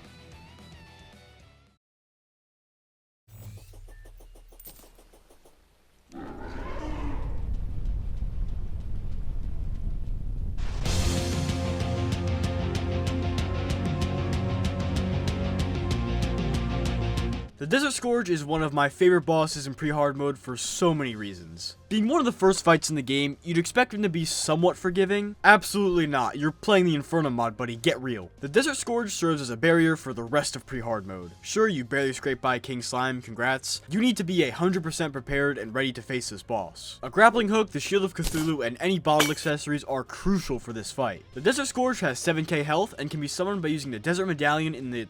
The Desert Scourge is one of my favorite bosses in pre-hard mode for so many reasons. Being one of the first fights in the game, you'd expect him to be somewhat forgiving. Absolutely not, you're playing the Infernum mod, buddy, get real. The Desert Scourge serves as a barrier for the rest of pre-hard mode. Sure, you barely scraped by King Slime, congrats. You need to be 100% prepared and ready to face this boss. A grappling hook, the Shield of Cthulhu, and any bottle accessories are crucial for this fight. The Desert Scourge has 7k health and can be summoned by using the Desert Medallion in the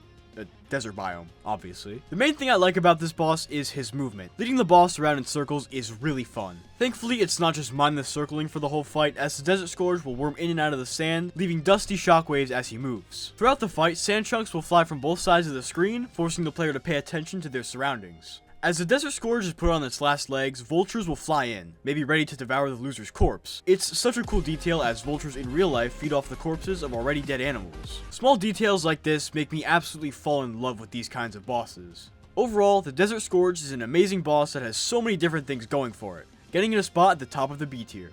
desert biome, obviously. The main thing I like about this boss is his movement. Leading the boss around in circles is really fun. Thankfully, it's not just mindless circling for the whole fight, as the Desert Scourge will worm in and out of the sand, leaving dusty shockwaves as he moves. Throughout the fight, sand chunks will fly from both sides of the screen, forcing the player to pay attention to their surroundings. As the Desert Scourge is put on its last legs, vultures will fly in, maybe ready to devour the loser's corpse. It's such a cool detail, as vultures in real life feed off the corpses of already dead animals. Small details like this make me absolutely fall in love with these kinds of bosses. Overall, the Desert Scourge is an amazing boss that has so many different things going for it, getting it a spot at the top of the B tier.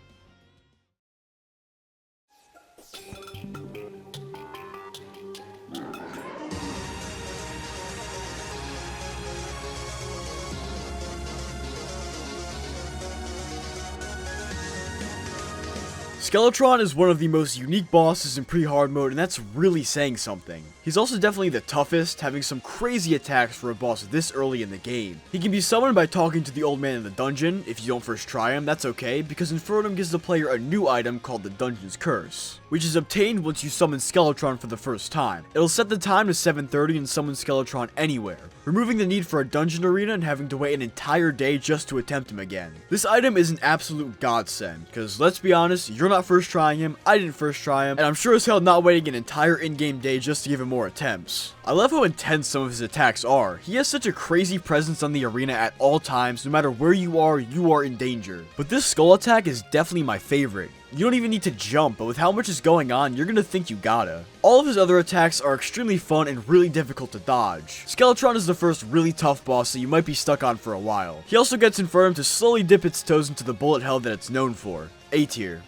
Skeletron is one of the most unique bosses in pre-hard mode, and that's really saying something. He's also definitely the toughest, having some crazy attacks for a boss this early in the game. He can be summoned by talking to the old man in the dungeon. If you don't first try him, that's okay, because Infernum gives the player a new item called the Dungeon's Curse, which is obtained once you summon Skeletron for the first time. It'll set the time to 7:30 and summon Skeletron anywhere, removing the need for a dungeon arena and having to wait an entire day just to attempt him again. This item is an absolute godsend, because let's be honest, you're not first trying him, I didn't first try him, and I'm sure as hell not waiting an entire in-game day just to give him more attempts. I love how intense some of his attacks are. He has such a crazy presence on the arena at all times. No matter where you are in danger. But this skull attack is definitely my favorite. You don't even need to jump, but with how much is going on, you're gonna think you gotta. All of his other attacks are extremely fun and really difficult to dodge. Skeletron is the first really tough boss that you might be stuck on for a while. He also gets Infernum to slowly dip its toes into the bullet hell that it's known for. A tier.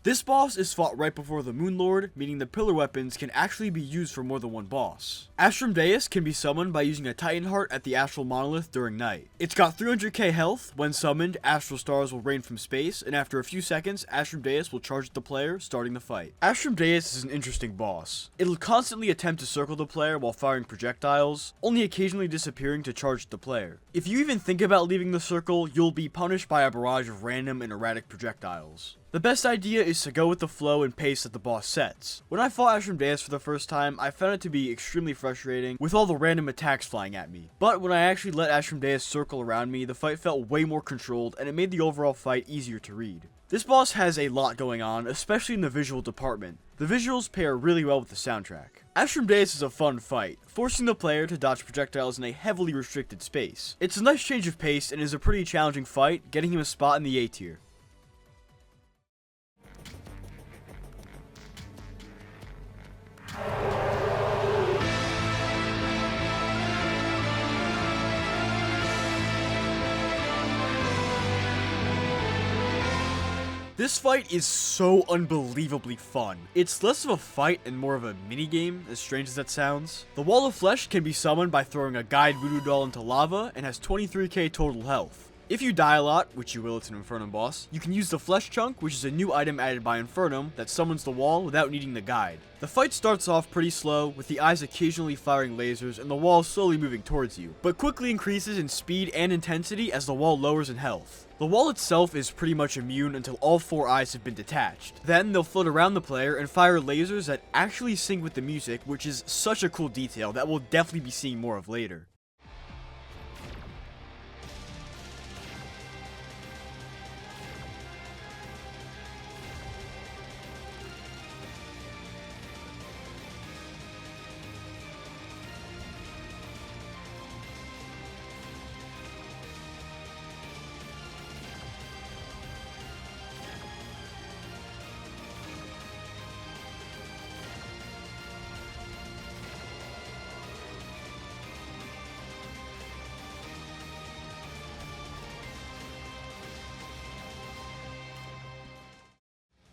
This boss is fought right before the Moonlord, meaning the pillar weapons can actually be used for more than one boss. Astrum Deus can be summoned by using a Titan Heart at the Astral Monolith during night. It's got 300k health. When summoned, Astral Stars will rain from space, and after a few seconds, Astrum Deus will charge at the player, starting the fight. Astrum Deus is an interesting boss. It'll constantly attempt to circle the player while firing projectiles, only occasionally disappearing to charge at the player. If you even think about leaving the circle, you'll be punished by a barrage of random and erratic projectiles. The best idea is to go with the flow and pace that the boss sets. When I fought Astrum Deus for the first time, I found it to be extremely frustrating with all the random attacks flying at me. But when I actually let Astrum Deus circle around me, the fight felt way more controlled and it made the overall fight easier to read. This boss has a lot going on, especially in the visual department. The visuals pair really well with the soundtrack. Astrum Deus is a fun fight, forcing the player to dodge projectiles in a heavily restricted space. It's a nice change of pace and is a pretty challenging fight, getting him a spot in the A tier. This fight is so unbelievably fun. It's less of a fight and more of a minigame, as strange as that sounds. The Wall of Flesh can be summoned by throwing a guide voodoo doll into lava and has 23k total health. If you die a lot, which you will, it's an Infernum boss, you can use the Flesh Chunk, which is a new item added by Infernum that summons the wall without needing the guide. The fight starts off pretty slow, with the eyes occasionally firing lasers and the wall slowly moving towards you, but quickly increases in speed and intensity as the wall lowers in health. The wall itself is pretty much immune until all 4 eyes have been detached. Then they'll float around the player and fire lasers that actually sync with the music, which is such a cool detail that we'll definitely be seeing more of later.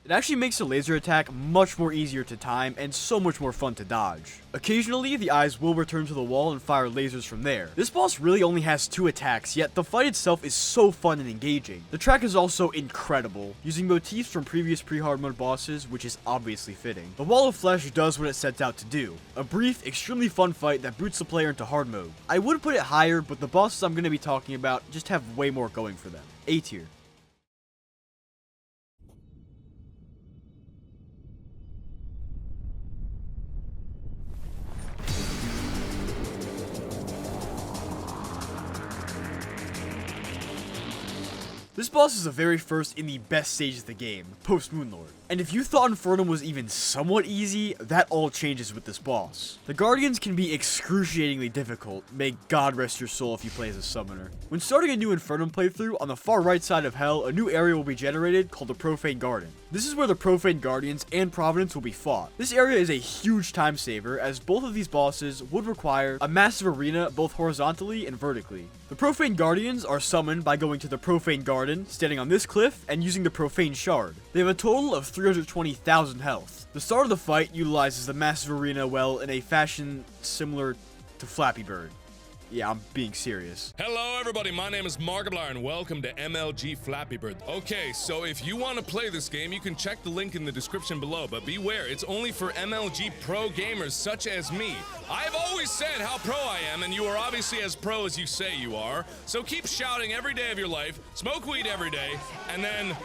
It actually makes the laser attack much more easier to time and so much more fun to dodge. Occasionally, the eyes will return to the wall and fire lasers from there. This boss really only has 2 attacks, yet the fight itself is so fun and engaging. The track is also incredible, using motifs from previous pre-hard mode bosses, which is obviously fitting. The Wall of Flesh does what it sets out to do, a brief, extremely fun fight that boots the player into hard mode. I would put it higher, but the bosses I'm going to be talking about just have way more going for them. A tier. This boss is the very first in the best stage of the game, post Moonlord. And if you thought Infernum was even somewhat easy, that all changes with this boss. The Guardians can be excruciatingly difficult, may God rest your soul if you play as a summoner. When starting a new Infernum playthrough, on the far right side of Hell, a new area will be generated called the Profaned Garden. This is where the Profaned Guardians and Providence will be fought. This area is a huge time saver, as both of these bosses would require a massive arena both horizontally and vertically. The Profaned Guardians are summoned by going to the Profaned Garden, standing on this cliff, and using the Profane Shard. They have a total of 320,000 health. The start of the fight utilizes the massive arena well in a fashion similar to Flappy Bird. Yeah, I'm being serious. Hello everybody, my name is Markiplier and welcome to MLG Flappy Bird. Okay, so if you want to play this game, you can check the link in the description below, but beware, it's only for MLG pro gamers such as me. I've always said how pro I am, and you are obviously as pro as you say you are, so keep shouting every day of your life, smoke weed every day, and then...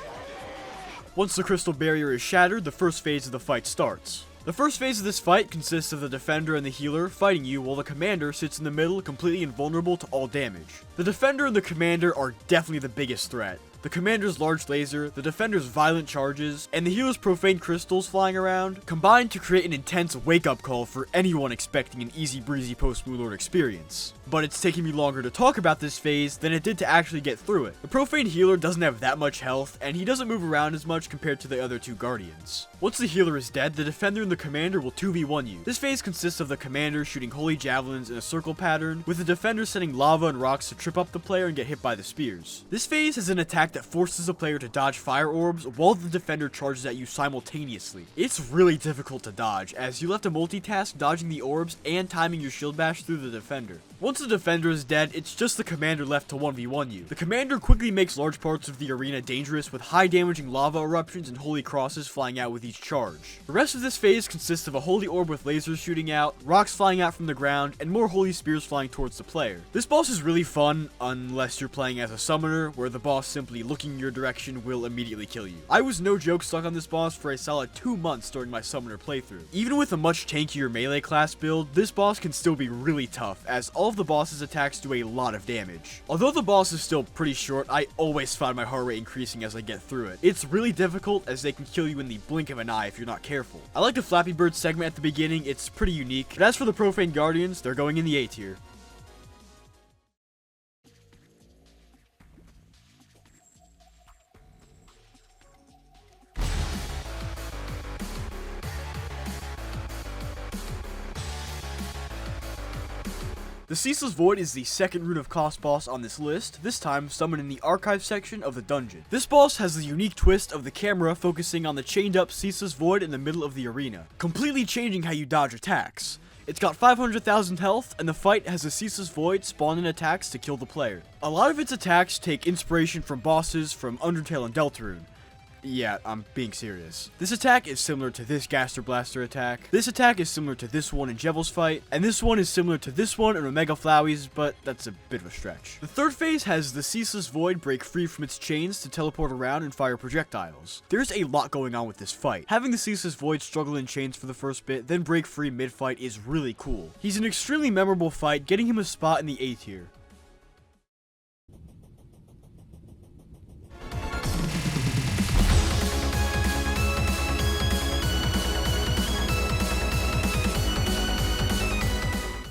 Once the crystal barrier is shattered, the first phase of the fight starts. The first phase of this fight consists of the defender and the healer fighting you while the commander sits in the middle completely invulnerable to all damage. The defender and the commander are definitely the biggest threat. The commander's large laser, the defender's violent charges, and the healer's profane crystals flying around combine to create an intense wake-up call for anyone expecting an easy-breezy post-Moonlord experience. But it's taking me longer to talk about this phase than it did to actually get through it. The profane healer doesn't have that much health, and he doesn't move around as much compared to the other two guardians. Once the healer is dead, the defender and the commander will 2v1 you. This phase consists of the commander shooting holy javelins in a circle pattern, with the defender sending lava and rocks to trip up the player and get hit by the spears. This phase has an attack that forces the player to dodge fire orbs while the defender charges at you simultaneously. It's really difficult to dodge, as you'll have to multitask dodging the orbs and timing your shield bash through the defender. Once the defender is dead, it's just the commander left to 1v1 you. The commander quickly makes large parts of the arena dangerous with high damaging lava eruptions and holy crosses flying out with each charge. The rest of this phase consists of a holy orb with lasers shooting out, rocks flying out from the ground, and more holy spears flying towards the player. This boss is really fun, unless you're playing as a summoner, where the boss simply looking your direction will immediately kill you. I was no joke stuck on this boss for a solid 2 months during my summoner playthrough. Even with a much tankier melee class build, this boss can still be really tough, as all of the boss's attacks do a lot of damage. Although the boss is still pretty short, I always find my heart rate increasing as I get through it. It's really difficult, as they can kill you in the blink of an eye if you're not careful. I like the Flappy Bird segment at the beginning, it's pretty unique, but as for the Profane Guardians, they're going in the A tier. The Ceasless Void is the second rune of cost boss on this list, this time summoned in the archive section of the dungeon. This boss has the unique twist of the camera focusing on the chained up Ceasless Void in the middle of the arena, completely changing how you dodge attacks. It's got 500,000 health, and the fight has a Ceaseless Void spawn in attacks to kill the player. A lot of its attacks take inspiration from bosses from Undertale and Deltarune. Yeah, I'm being serious. This attack is similar to this Gaster Blaster attack. This attack is similar to this one in Jevel's fight. And this one is similar to this one in Omega Flowey's, but that's a bit of a stretch. The third phase has the Ceaseless Void break free from its chains to teleport around and fire projectiles. There's a lot going on with this fight. Having the Ceaseless Void struggle in chains for the first bit, then break free mid-fight is really cool. He's an extremely memorable fight, getting him a spot in the A tier.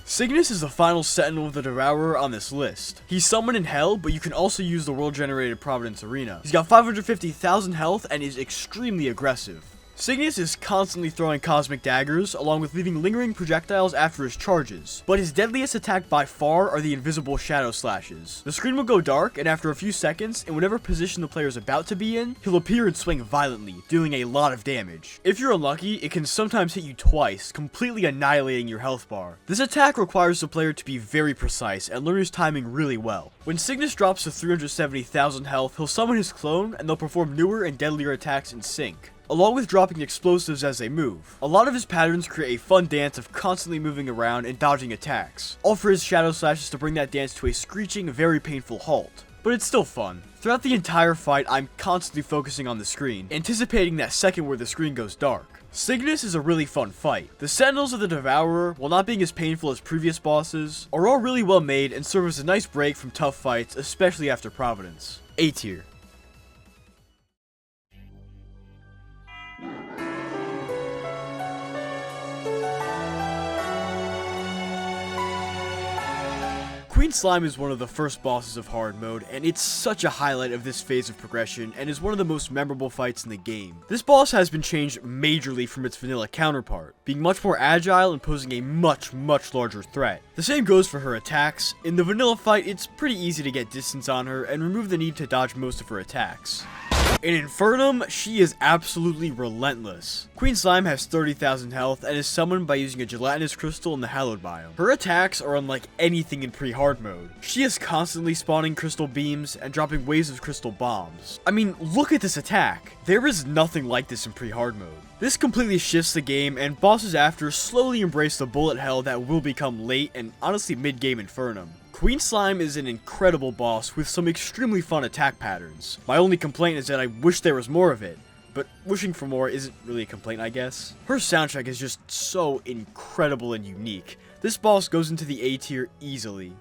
Cygnus is the final sentinel of the Devourer on this list. He's summoned in Hell, but you can also use the world-generated Providence Arena. He's got 550,000 health and is extremely aggressive. Cygnus is constantly throwing cosmic daggers, along with leaving lingering projectiles after his charges, but his deadliest attack by far are the invisible shadow slashes. The screen will go dark, and after a few seconds, in whatever position the player is about to be in, he'll appear and swing violently, dealing a lot of damage. If you're unlucky, it can sometimes hit you twice, completely annihilating your health bar. This attack requires the player to be very precise and learn his timing really well. When Cygnus drops to 370,000 health, he'll summon his clone, and they'll perform newer and deadlier attacks in sync, along with dropping explosives as they move. A lot of his patterns create a fun dance of constantly moving around and dodging attacks, all for his shadow slashes to bring that dance to a screeching, very painful halt. But it's still fun. Throughout the entire fight, I'm constantly focusing on the screen, anticipating that second where the screen goes dark. Cygnus is a really fun fight. The Sentinels of the Devourer, while not being as painful as previous bosses, are all really well made and serve as a nice break from tough fights, especially after Providence. A tier. Queen Slime is one of the first bosses of hard mode, and it's such a highlight of this phase of progression, and is one of the most memorable fights in the game. This boss has been changed majorly from its vanilla counterpart, being much more agile and posing a much larger threat. The same goes for her attacks. In the vanilla fight, it's pretty easy to get distance on her and remove the need to dodge most of her attacks. In Infernum, she is absolutely relentless. Queen Slime has 30,000 health and is summoned by using a gelatinous crystal in the Hallowed biome. Her attacks are unlike anything in pre-hard mode. She is constantly spawning crystal beams and dropping waves of crystal bombs. I mean, look at this attack. There is nothing like this in pre-hard mode. This completely shifts the game, and bosses after slowly embrace the bullet hell that will become late and honestly mid-game Infernum. Queen Slime is an incredible boss with some extremely fun attack patterns. My only complaint is that I wish there was more of it, but wishing for more isn't really a complaint, I guess. Her soundtrack is just so incredible and unique. This boss goes into the A tier easily.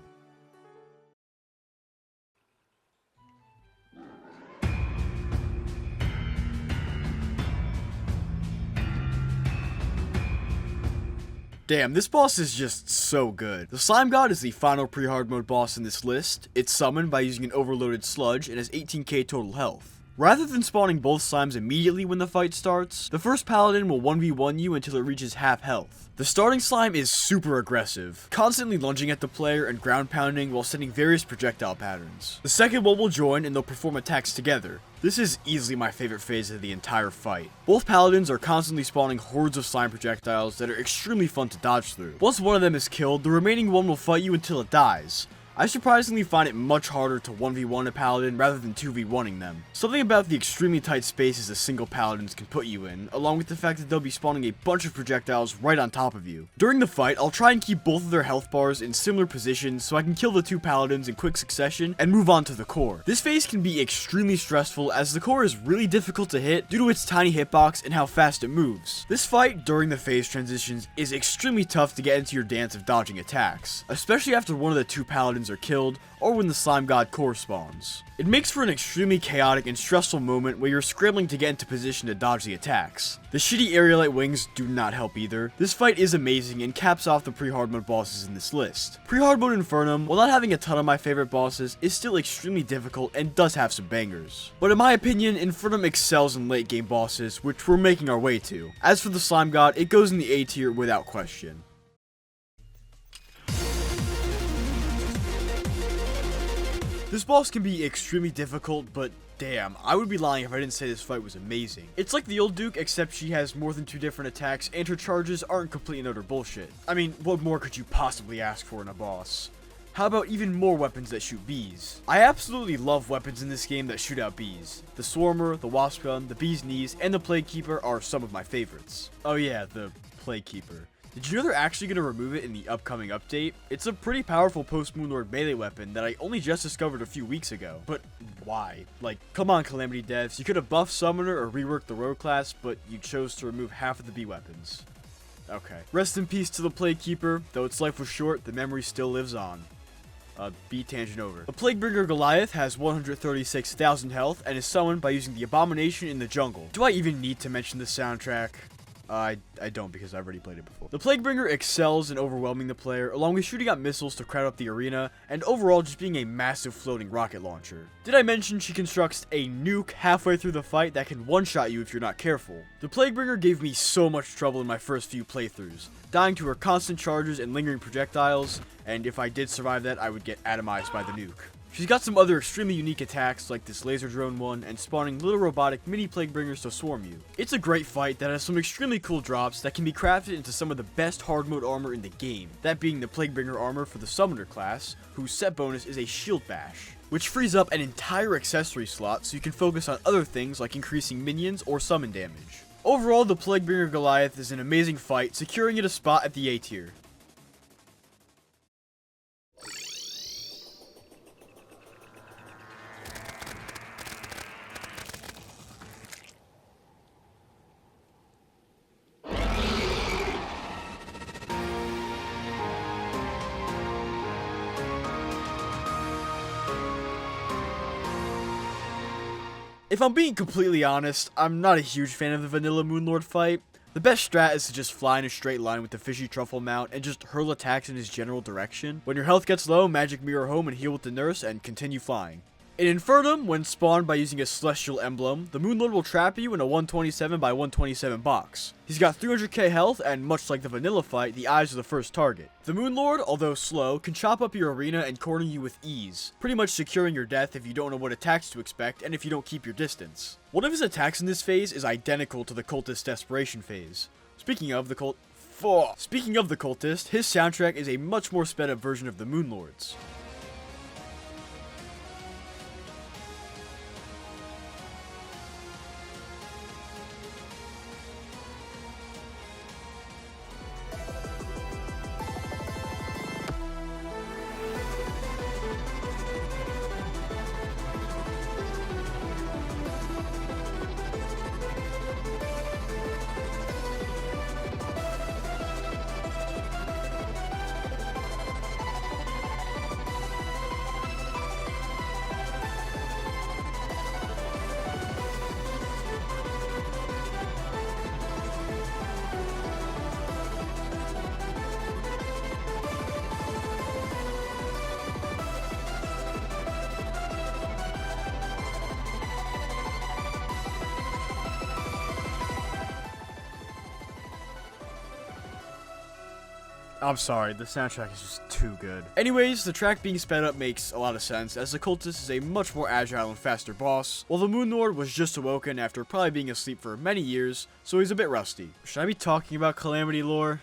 Damn, this boss is just so good. The Slime God is the final pre-hard mode boss in this list. It's summoned by using an overloaded sludge and has 18k total health. Rather than spawning both slimes immediately when the fight starts, the first paladin will 1v1 you until it reaches half health. The starting slime is super aggressive, constantly lunging at the player and ground pounding while sending various projectile patterns. The second one will join and they'll perform attacks together. This is easily my favorite phase of the entire fight. Both paladins are constantly spawning hordes of slime projectiles that are extremely fun to dodge through. Once one of them is killed, the remaining one will fight you until it dies. I surprisingly find it much harder to 1v1 a paladin rather than 2v1ing them. Something about the extremely tight spaces the single paladins can put you in, along with the fact that they'll be spawning a bunch of projectiles right on top of you. During the fight, I'll try and keep both of their health bars in similar positions so I can kill the two paladins in quick succession and move on to the core. This phase can be extremely stressful as the core is really difficult to hit due to its tiny hitbox and how fast it moves. This fight during the phase transitions is extremely tough to get into your dance of dodging attacks, especially after one of the two paladins are killed, or when the Slime God core spawns. It makes for an extremely chaotic and stressful moment where you're scrambling to get into position to dodge the attacks. The shitty aerialite wings do not help either. This fight is amazing and caps off the pre-hard mode bosses in this list. Pre-hard mode Infernum, while not having a ton of my favorite bosses, is still extremely difficult and does have some bangers. But in my opinion, Infernum excels in late game bosses, which we're making our way to. As for the Slime God, it goes in the A tier without question. This boss can be extremely difficult, but damn, I would be lying if I didn't say this fight was amazing. It's like the old Duke, except she has more than 2 different attacks, and her charges aren't complete and utter bullshit. I mean, what more could you possibly ask for in a boss? How about even more weapons that shoot bees? I absolutely love weapons in this game that shoot out bees. The Swarmer, the Wasp Gun, the Bee's Knees, and the Plague Keeper are some of my favorites. Oh yeah, the Plague Keeper. Did you know they're actually going to remove it in the upcoming update? It's a pretty powerful post-Moonlord melee weapon that I only just discovered a few weeks ago. But why? Like, come on Calamity devs, you could have buffed Summoner or reworked the Rogue class, but you chose to remove half of the bee weapons. Okay. Rest in peace to the Plague Keeper. Though its life was short, the memory still lives on. B tangent over. The Plaguebringer Goliath has 136,000 health and is summoned by using the Abomination in the Jungle. Do I even need to mention the soundtrack? I don't, because I've already played it before. The Plaguebringer excels in overwhelming the player, along with shooting out missiles to crowd up the arena, and overall just being a massive floating rocket launcher. Did I mention she constructs a nuke halfway through the fight that can one-shot you if you're not careful? The Plaguebringer gave me so much trouble in my first few playthroughs, dying to her constant charges and lingering projectiles, and if I did survive that, I would get atomized by the nuke. She's got some other extremely unique attacks like this laser drone one and spawning little robotic mini Plaguebringers to swarm you. It's a great fight that has some extremely cool drops that can be crafted into some of the best hard mode armor in the game, that being the Plaguebringer armor for the Summoner class, whose set bonus is a shield bash, which frees up an entire accessory slot so you can focus on other things like increasing minions or summon damage. Overall, the Plaguebringer Goliath is an amazing fight, securing it a spot at the A tier. If I'm being completely honest, I'm not a huge fan of the vanilla Moonlord fight. The best strat is to just fly in a straight line with the Fishy Truffle mount and just hurl attacks in his general direction. When your health gets low, magic mirror home and heal with the nurse and continue flying. In Infernum, when spawned by using a Celestial Emblem, the Moonlord will trap you in a 127 by 127 box. He's got 300k health, and much like the vanilla fight, the eyes are the first target. The Moonlord, although slow, can chop up your arena and corner you with ease, pretty much securing your death if you don't know what attacks to expect and if you don't keep your distance. One of his attacks in this phase is identical to the Cultist Desperation phase. Speaking of the Cultist, his soundtrack is a much more sped up version of the Moonlord's. I'm sorry, the soundtrack is just too good. Anyways, the track being sped up makes a lot of sense, as the Cultist is a much more agile and faster boss, while the Moonlord was just awoken after probably being asleep for many years, so he's a bit rusty. Should I be talking about Calamity lore?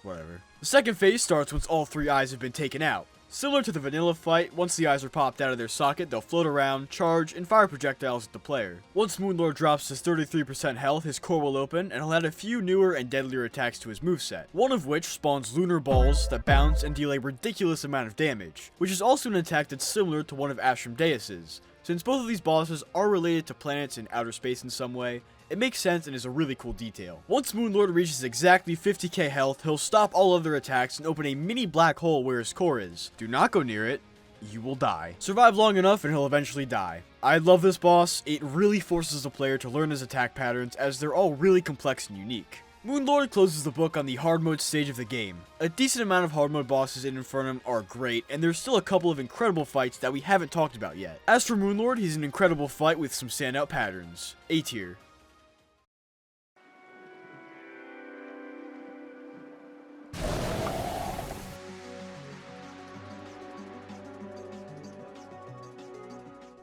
Whatever. The second phase starts once all 3 eyes have been taken out. Similar to the vanilla fight, once the eyes are popped out of their socket, they'll float around, charge, and fire projectiles at the player. Once Moonlord drops his 33% health, his core will open, and he'll add a few newer and deadlier attacks to his moveset, one of which spawns lunar balls that bounce and deal a ridiculous amount of damage, which is also an attack that's similar to one of Astrum Deus's. Since both of these bosses are related to planets in outer space in some way, it makes sense and is a really cool detail. Once Moonlord reaches exactly 50k health, he'll stop all other attacks and open a mini black hole where his core is. Do not go near it, you will die. Survive long enough and he'll eventually die. I love this boss, it really forces the player to learn his attack patterns as they're all really complex and unique. Moonlord closes the book on the hard mode stage of the game. A decent amount of hard mode bosses in Infernum are great, and there's still a couple of incredible fights that we haven't talked about yet. As for Moonlord, he's an incredible fight with some standout patterns. A tier.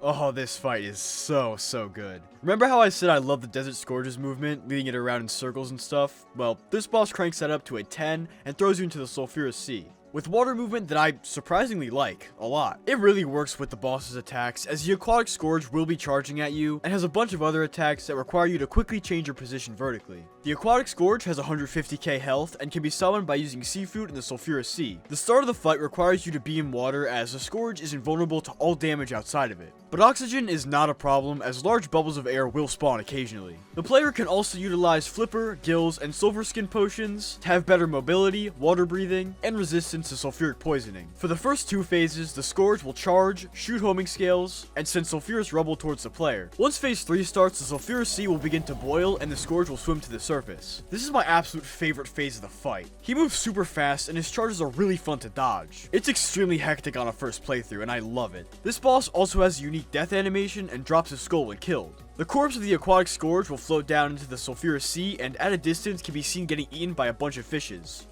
Oh, this fight is so good. Remember how I said I love the Desert Scourge's movement, leading it around in circles and stuff? Well, this boss cranks that up to a 10 and throws you into the Sulphurous Sea, with water movement that I surprisingly like a lot. It really works with the boss's attacks, as the Aquatic Scourge will be charging at you, and has a bunch of other attacks that require you to quickly change your position vertically. The Aquatic Scourge has 150k health, and can be summoned by using seafood in the Sulphurous Sea. The start of the fight requires you to be in water, as the Scourge is invulnerable to all damage outside of it. But oxygen is not a problem, as large bubbles of air will spawn occasionally. The player can also utilize Flipper, Gills, and Silver Skin potions to have better mobility, water breathing, and resistance to sulfuric poisoning. For the first 2 phases, the Scourge will charge, shoot homing scales, and send sulfurous rubble towards the player. Once phase 3 starts, the Sulphurous Sea will begin to boil, and the Scourge will swim to the surface. This is my absolute favorite phase of the fight. He moves super fast, and his charges are really fun to dodge. It's extremely hectic on a first playthrough, and I love it. This boss also has a unique death animation and drops his skull when killed. The corpse of the Aquatic Scourge will float down into the Sulphurous Sea, and at a distance can be seen getting eaten by a bunch of fishes.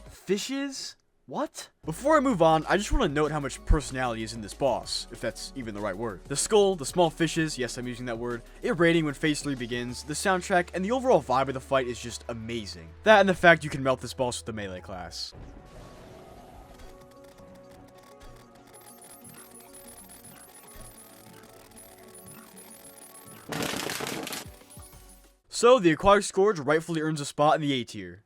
Fishes? What? Before I move on, I just want to note how much personality is in this boss, if that's even the right word. The skull, the small fishes, yes, I'm using that word, it raiding when phase 3 begins, the soundtrack, and the overall vibe of the fight is just amazing. That and the fact you can melt this boss with the melee class. So, the Aquatic Scourge rightfully earns a spot in the A tier.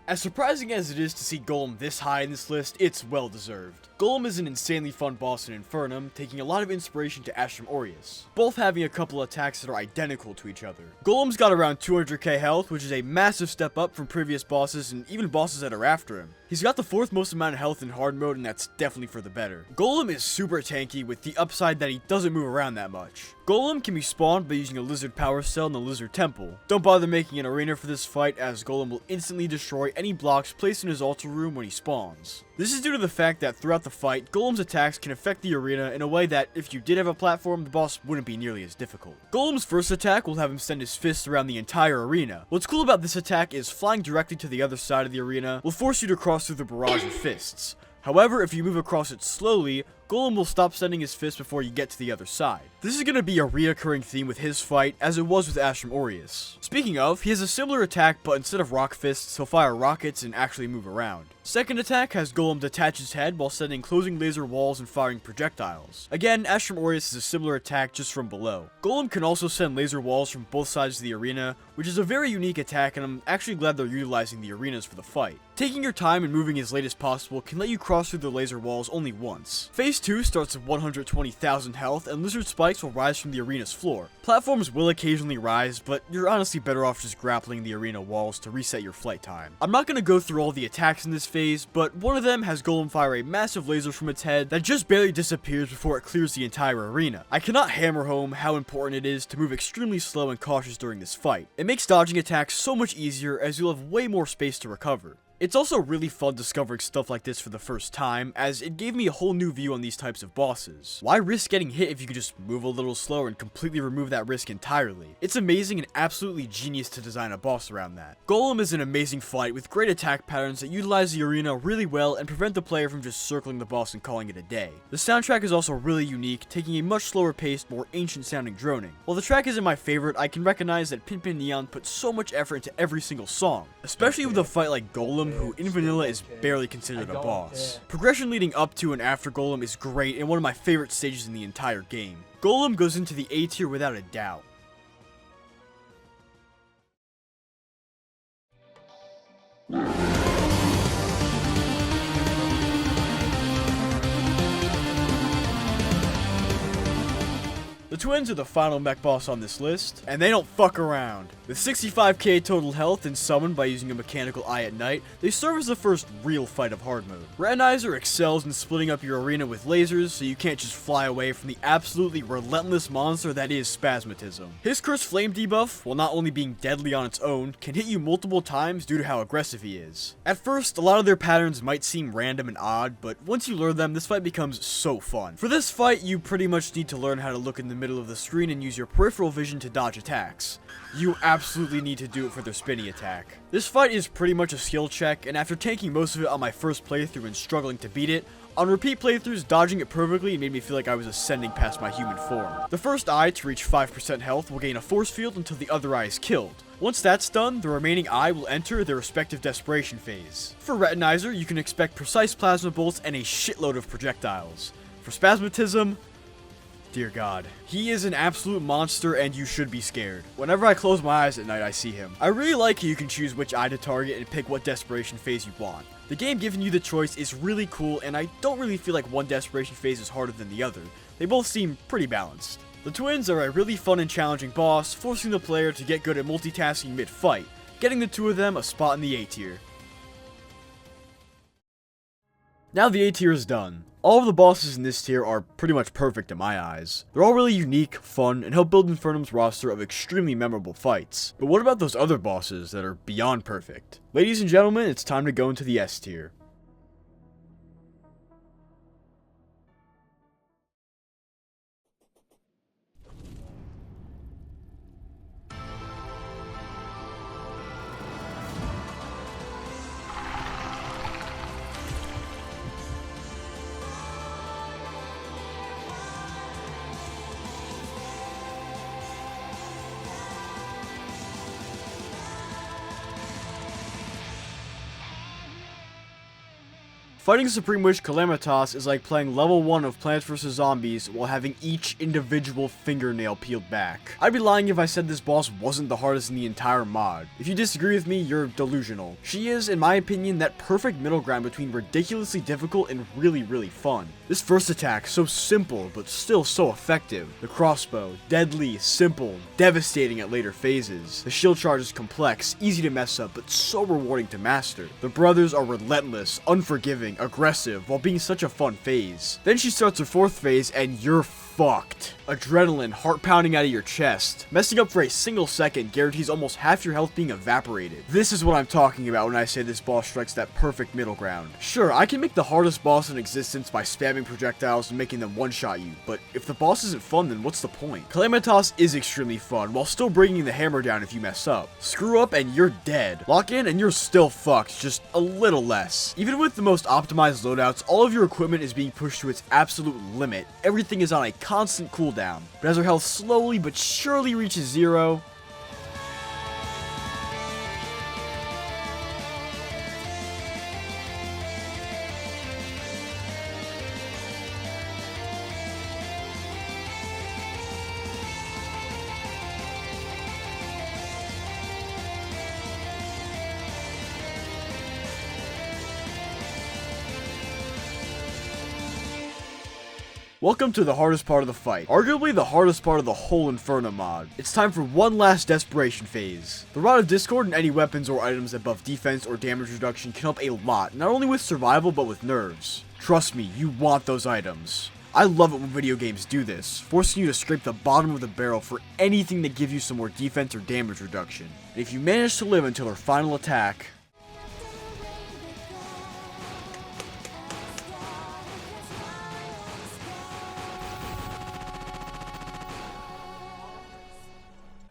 As surprising as it is to see Golem this high in this list, it's well deserved. Golem is an insanely fun boss in Infernum, taking a lot of inspiration to Astrum Aureus, both having a couple attacks that are identical to each other. Golem's got around 200k health, which is a massive step up from previous bosses and even bosses that are after him. He's got the 4th most amount of health in hard mode, and that's definitely for the better. Golem is super tanky with the upside that he doesn't move around that much. Golem can be spawned by using a lizard power cell in the lizard temple. Don't bother making an arena for this fight, as Golem will instantly destroy any blocks placed in his altar room when he spawns. This is due to the fact that throughout the fight, Golem's attacks can affect the arena in a way that if you did have a platform, the boss wouldn't be nearly as difficult. Golem's first attack will have him send his fists around the entire arena. What's cool about this attack is flying directly to the other side of the arena will force you to cross through the barrage of fists. However, if you move across it slowly, Golem will stop sending his fist before you get to the other side. This is going to be a reoccurring theme with his fight, as it was with Astrum Aureus. Speaking of, he has a similar attack, but instead of rock fists, he'll fire rockets and actually move around. Second attack has Golem detach his head while sending closing laser walls and firing projectiles. Again, Astrum Aureus is a similar attack just from below. Golem can also send laser walls from both sides of the arena, which is a very unique attack, and I'm actually glad they're utilizing the arenas for the fight. Taking your time and moving as late as possible can let you cross through the laser walls only once. Phase 2 starts at 120,000 health, and lizard spikes will rise from the arena's floor. Platforms will occasionally rise, but you're honestly better off just grappling the arena walls to reset your flight time. I'm not going to go through all the attacks in this phase, but one of them has Golem fire a massive laser from its head that just barely disappears before it clears the entire arena. I cannot hammer home how important it is to move extremely slow and cautious during this fight. It makes dodging attacks so much easier, as you'll have way more space to recover. It's also really fun discovering stuff like this for the first time, as it gave me a whole new view on these types of bosses. Why risk getting hit if you could just move a little slower and completely remove that risk entirely? It's amazing and absolutely genius to design a boss around that. Golem is an amazing fight with great attack patterns that utilize the arena really well and prevent the player from just circling the boss and calling it a day. The soundtrack is also really unique, taking a much slower paced, more ancient sounding droning. While the track isn't my favorite, I can recognize that Pinpin Neon put so much effort into every single song, especially with a fight like Golem, who in vanilla is barely considered a boss. Progression leading up to and after Golem is great and one of my favorite stages in the entire game. Golem goes into the A tier without a doubt. The twins are the final mech boss on this list, and they don't fuck around. With 65k total health and summoned by using a mechanical eye at night, they serve as the first real fight of hard mode. Retinizer excels in splitting up your arena with lasers, so you can't just fly away from the absolutely relentless monster that is Spasmatism. His Cursed Flame debuff, while not only being deadly on its own, can hit you multiple times due to how aggressive he is. At first, a lot of their patterns might seem random and odd, but once you learn them, this fight becomes so fun. For this fight, you pretty much need to learn how to look in the middle of the screen and use your peripheral vision to dodge attacks. You absolutely need to do it for their spinny attack. This fight is pretty much a skill check, and after tanking most of it on my first playthrough and struggling to beat it, on repeat playthroughs, dodging it perfectly made me feel like I was ascending past my human form. The first eye to reach 5% health will gain a force field until the other eye is killed. Once that's done, the remaining eye will enter their respective desperation phase. For Retinizer, you can expect precise plasma bolts and a shitload of projectiles. For Spasmatism, dear God. He is an absolute monster and you should be scared. Whenever I close my eyes at night, I see him. I really like how you can choose which eye to target and pick what desperation phase you want. The game giving you the choice is really cool, and I don't really feel like one desperation phase is harder than the other. They both seem pretty balanced. The twins are a really fun and challenging boss, forcing the player to get good at multitasking mid-fight, getting the two of them a spot in the A tier. Now the A tier is done. All of the bosses in this tier are pretty much perfect in my eyes. They're all really unique, fun, and help build Infernum's roster of extremely memorable fights. But what about those other bosses that are beyond perfect? Ladies and gentlemen, it's time to go into the S tier. Fighting Supreme Witch Calamitas is like playing level 1 of Plants vs. Zombies while having each individual fingernail peeled back. I'd be lying if I said this boss wasn't the hardest in the entire mod. If you disagree with me, you're delusional. She is, in my opinion, that perfect middle ground between ridiculously difficult and really fun. This first attack, so simple, but still so effective. The crossbow, deadly, simple, devastating at later phases. The shield charge is complex, easy to mess up, but so rewarding to master. The brothers are relentless, unforgiving, aggressive, while being such a fun phase. Then she starts her fourth phase, and you're fucked. Adrenaline, heart pounding out of your chest. Messing up for a single second guarantees almost half your health being evaporated. This is what I'm talking about when I say this boss strikes that perfect middle ground. Sure, I can make the hardest boss in existence by spamming projectiles and making them one-shot you, but if the boss isn't fun, then what's the point? Calamitas is extremely fun, while still bringing the hammer down if you mess up. Screw up and you're dead. Lock in and you're still fucked, just a little less. Even with the most optimized loadouts, all of your equipment is being pushed to its absolute limit. Everything is on a constant cooldown, but as her health slowly but surely reaches zero, welcome to the hardest part of the fight. Arguably the hardest part of the whole Infernum mod. It's time for one last desperation phase. The Rod of Discord and any weapons or items that buff defense or damage reduction can help a lot, not only with survival but with nerves. Trust me, you want those items. I love it when video games do this, forcing you to scrape the bottom of the barrel for anything that gives you some more defense or damage reduction. And if you manage to live until her final attack,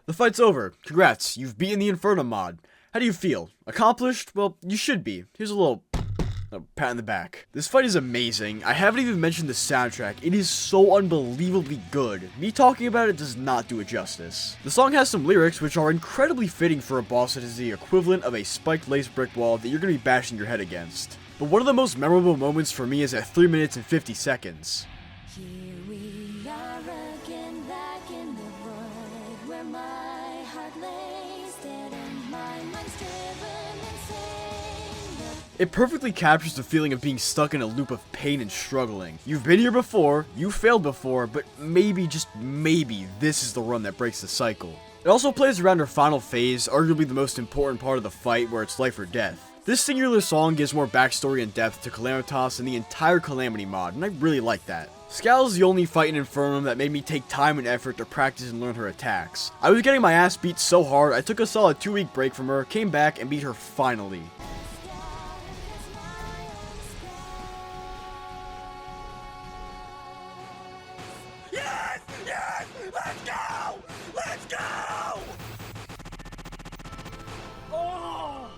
the fight's over. Congrats, you've beaten the Infernum mod. How do you feel? Accomplished? Well, you should be. Here's a little pat in the back. This fight is amazing. I haven't even mentioned the soundtrack. It is so unbelievably good. Me talking about it does not do it justice. The song has some lyrics which are incredibly fitting for a boss that is the equivalent of a spiked lace brick wall that you're going to be bashing your head against. But one of the most memorable moments for me is at 3 minutes and 50 seconds. Here we are again, back in the void where my heart lays dead and my mind's driven insane. It perfectly captures the feeling of being stuck in a loop of pain and struggling. You've been here before, you failed before, but maybe, just maybe, this is the run that breaks the cycle. It also plays around her final phase, arguably the most important part of the fight, where it's life or death. This singular song gives more backstory and depth to Calamitas and the entire Calamity mod, and I really like that. Scal is the only fight in Infernum that made me take time and effort to practice and learn her attacks. I was getting my ass beat so hard, I took a solid 2-week break from her, came back, and beat her finally. Yes! Yes! Let's go! Let's go! Oh!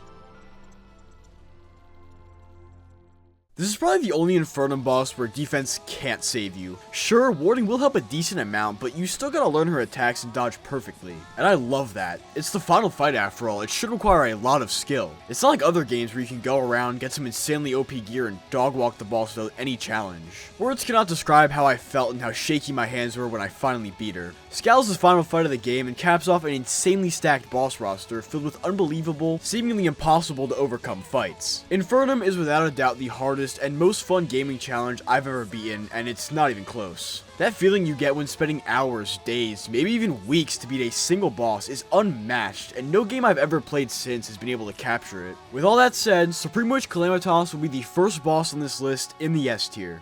This is probably the only Infernum boss where defense can't save you. Sure, warding will help a decent amount, but you still gotta learn her attacks and dodge perfectly. And I love that. It's the final fight after all, it should require a lot of skill. It's not like other games where you can go around, get some insanely OP gear, and dog walk the boss without any challenge. Words cannot describe how I felt and how shaky my hands were when I finally beat her. Scal is the final fight of the game and caps off an insanely stacked boss roster filled with unbelievable, seemingly impossible to overcome fights. Infernum is without a doubt the hardest and most fun gaming challenge I've ever beaten, and it's not even close. That feeling you get when spending hours, days, maybe even weeks to beat a single boss is unmatched, and no game I've ever played since has been able to capture it. With all that said, Supreme Witch Calamitas will be the first boss on this list in the S tier.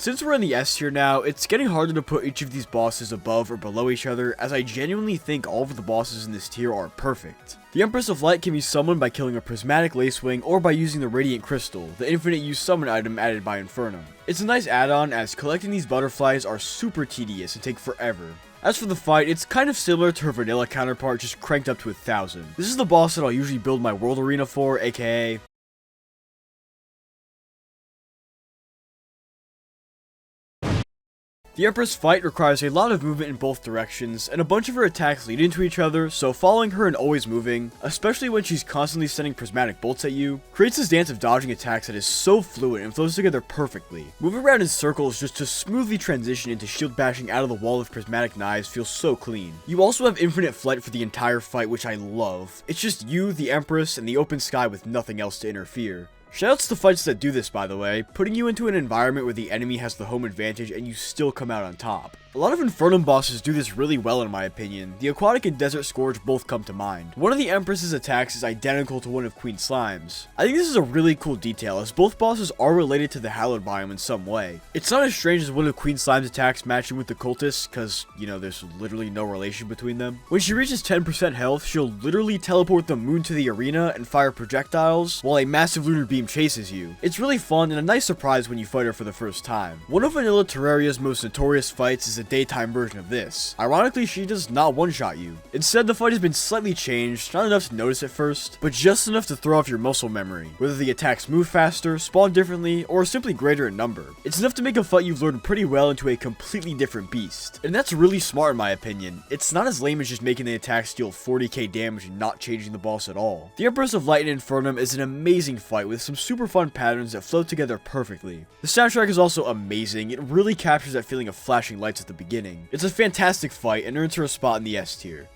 Since we're in the S tier now, it's getting harder to put each of these bosses above or below each other, as I genuinely think all of the bosses in this tier are perfect. The Empress of Light can be summoned by killing a Prismatic Lacewing or by using the Radiant Crystal, the infinite use summon item added by Infernum. It's a nice add-on, as collecting these butterflies are super tedious and take forever. As for the fight, it's kind of similar to her vanilla counterpart, just cranked up to 1000. This is the boss that I'll usually build my world arena for, aka... The Empress fight requires a lot of movement in both directions, and a bunch of her attacks lead into each other, so following her and always moving, especially when she's constantly sending prismatic bolts at you, creates this dance of dodging attacks that is so fluid and flows together perfectly. Moving around in circles just to smoothly transition into shield bashing out of the wall of prismatic knives feels so clean. You also have infinite flight for the entire fight, which I love. It's just you, the Empress, and the open sky with nothing else to interfere. Shoutouts to fights that do this, by the way, putting you into an environment where the enemy has the home advantage and you still come out on top. A lot of Infernum bosses do this really well in my opinion. The Aquatic and Desert Scourge both come to mind. One of the Empress's attacks is identical to one of Queen Slime's. I think this is a really cool detail, as both bosses are related to the Hallowed biome in some way. It's not as strange as one of Queen Slime's attacks matching with the Cultist, cause, you know, there's literally no relation between them. When she reaches 10% health, she'll literally teleport the moon to the arena and fire projectiles, while a massive lunar beam chases you. It's really fun and a nice surprise when you fight her for the first time. One of Vanilla Terraria's most notorious fights is a daytime version of this. Ironically, she does not one-shot you. Instead, the fight has been slightly changed, not enough to notice at first, but just enough to throw off your muscle memory, whether the attacks move faster, spawn differently, or are simply greater in number. It's enough to make a fight you've learned pretty well into a completely different beast, and that's really smart in my opinion. It's not as lame as just making the attacks deal 40k damage and not changing the boss at all. The Empress of Light and Infernum is an amazing fight with some super fun patterns that flow together perfectly. The soundtrack is also amazing. It really captures that feeling of flashing lights at the beginning. It's a fantastic fight and earns her a spot in the S tier.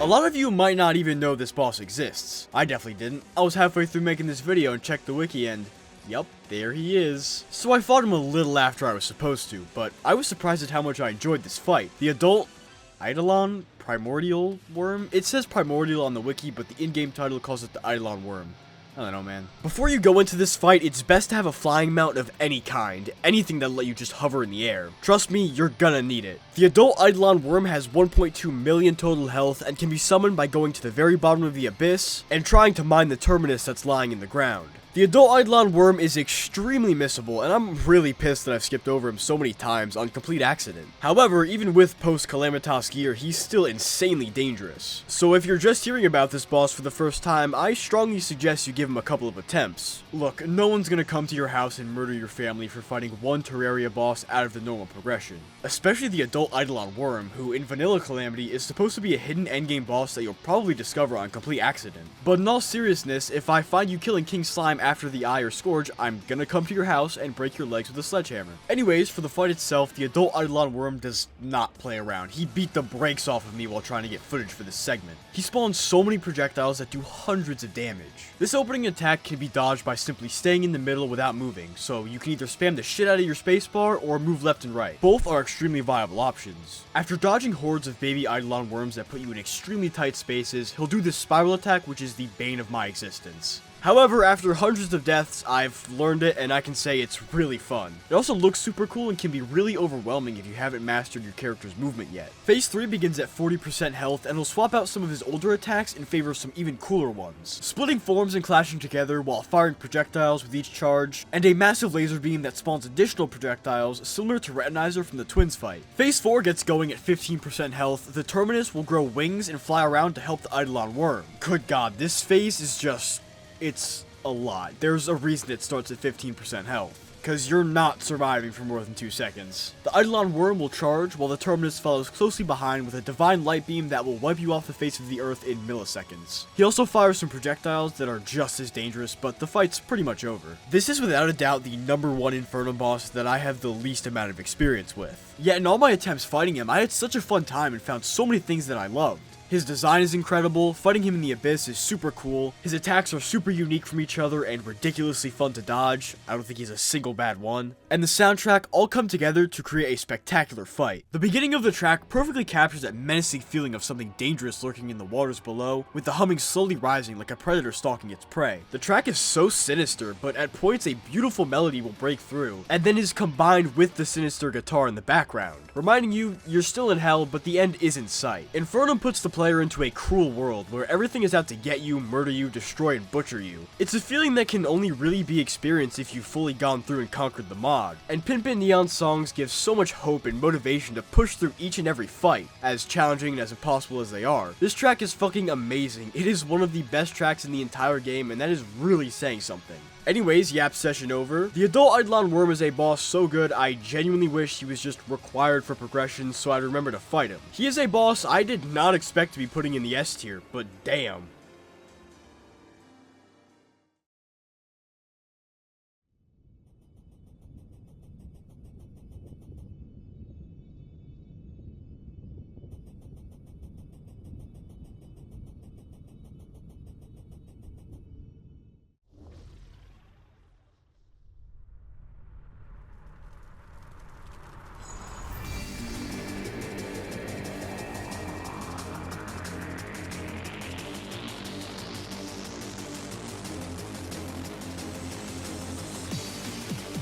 A lot of you might not even know this boss exists. I definitely didn't. I was halfway through making this video and checked the wiki and yup, there he is. So I fought him a little after I was supposed to, but I was surprised at how much I enjoyed this fight. The adult Eidolon Primordial Worm? It says Primordial on the wiki, but the in-game title calls it the Eidolon Worm. I don't know, man. Before you go into this fight, it's best to have a flying mount of any kind. Anything that'll let you just hover in the air. Trust me, you're gonna need it. The adult Eidolon Worm has 1.2 million total health and can be summoned by going to the very bottom of the abyss and trying to mine the terminus that's lying in the ground. The adult Eidolon Worm is extremely missable, and I'm really pissed that I've skipped over him so many times on complete accident. However, even with post-Calamitas gear, he's still insanely dangerous. So if you're just hearing about this boss for the first time, I strongly suggest you give him a couple of attempts. Look, no one's gonna come to your house and murder your family for fighting one Terraria boss out of the normal progression. Especially the adult Eidolon Worm, who in Vanilla Calamity is supposed to be a hidden endgame boss that you'll probably discover on complete accident. But in all seriousness, if I find you killing King Slime after the Eye or Scourge, I'm gonna come to your house and break your legs with a sledgehammer. Anyways, for the fight itself, the adult Eidolon Worm does not play around. He beat the brakes off of me while trying to get footage for this segment. He spawns so many projectiles that do hundreds of damage. This opening attack can be dodged by simply staying in the middle without moving, so you can either spam the shit out of your spacebar or move left and right. Both are extremely viable options. After dodging hordes of baby Eidolon Worms that put you in extremely tight spaces, he'll do this spiral attack, which is the bane of my existence. However, after hundreds of deaths, I've learned it and I can say it's really fun. It also looks super cool and can be really overwhelming if you haven't mastered your character's movement yet. Phase 3 begins at 40% health and will swap out some of his older attacks in favor of some even cooler ones, splitting forms and clashing together while firing projectiles with each charge, and a massive laser beam that spawns additional projectiles similar to Retinizer from the Twins fight. Phase 4 gets going at 15% health. The Terminus will grow wings and fly around to help the Eidolon Worm. Good god, this phase is just... it's a lot. There's a reason it starts at 15% health. because you're not surviving for more than 2 seconds. The Eidolon Worm will charge, while the Terminus follows closely behind with a Divine Light Beam that will wipe you off the face of the earth in milliseconds. He also fires some projectiles that are just as dangerous, but the fight's pretty much over. This is without a doubt the #1 Infernum boss that I have the least amount of experience with. Yet in all my attempts fighting him, I had such a fun time and found so many things that I loved. His design is incredible, fighting him in the Abyss is super cool, his attacks are super unique from each other and ridiculously fun to dodge, I don't think he's a single bad one, and the soundtrack all come together to create a spectacular fight. The beginning of the track perfectly captures that menacing feeling of something dangerous lurking in the waters below, with the humming slowly rising like a predator stalking its prey. The track is so sinister, but at points a beautiful melody will break through, and then is combined with the sinister guitar in the background, reminding you you're still in hell, but the end is in sight. Infernum puts the player into a cruel world where everything is out to get you, murder you, destroy, and butcher you. It's a feeling that can only really be experienced if you've fully gone through and conquered the mod. And Pinpin Neon's songs give so much hope and motivation to push through each and every fight, as challenging and as impossible as they are. This track is fucking amazing. It is one of the best tracks in the entire game, and that is really saying something. Anyways, yap session over. The adult Eidolon Worm is a boss so good I genuinely wish he was just required for progression so I'd remember to fight him. He is a boss I did not expect to be putting in the S tier, but damn.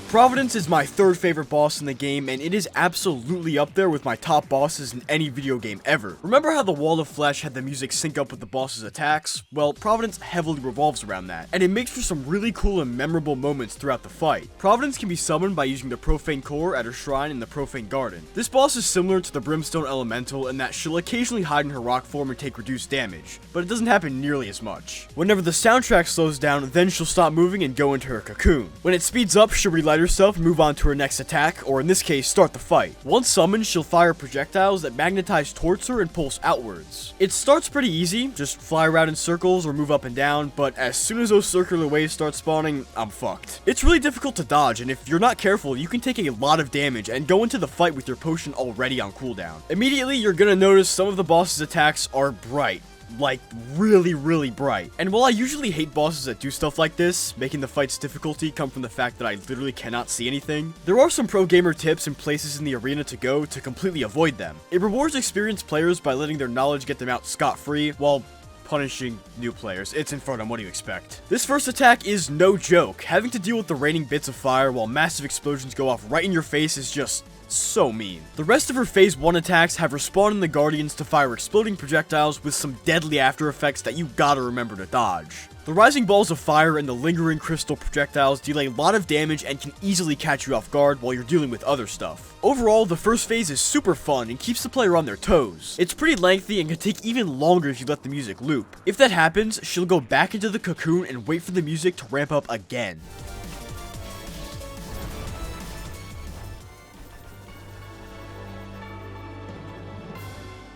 Providence is my third favorite boss in the game, and it is absolutely up there with my top bosses in any video game ever. Remember how the Wall of Flesh had the music sync up with the boss's attacks? Well, Providence heavily revolves around that, and it makes for some really cool and memorable moments throughout the fight. Providence can be summoned by using the Profaned Core at her shrine in the Profaned Garden. This boss is similar to the Brimstone Elemental in that she'll occasionally hide in her rock form and take reduced damage, but it doesn't happen nearly as much. Whenever the soundtrack slows down, then she'll stop moving and go into her cocoon. When it speeds up, she'll relight herself and move on to her next attack, or in this case, start the fight. Once summoned, she'll fire projectiles that magnetize towards her and pulse outwards. It starts pretty easy, just fly around in circles or move up and down, but as soon as those circular waves start spawning, I'm fucked. It's really difficult to dodge, and if you're not careful, you can take a lot of damage and go into the fight with your potion already on cooldown. Immediately, you're gonna notice some of the boss's attacks are bright. Like, really bright. And while I usually hate bosses that do stuff like this, making the fight's difficulty come from the fact that I literally cannot see anything, there are some pro gamer tips and places in the arena to go to completely avoid them. It rewards experienced players by letting their knowledge get them out scot-free, while punishing new players. It's Infernum, what do you expect? This first attack is no joke. Having to deal with the raining bits of fire while massive explosions go off right in your face is just so mean. The rest of her phase 1 attacks have her spawn in the Guardians to fire exploding projectiles with some deadly after effects that you gotta remember to dodge. The rising balls of fire and the lingering crystal projectiles deal a lot of damage and can easily catch you off guard while you're dealing with other stuff. Overall, the first phase is super fun and keeps the player on their toes. It's pretty lengthy and can take even longer if you let the music loop. If that happens, she'll go back into the cocoon and wait for the music to ramp up again.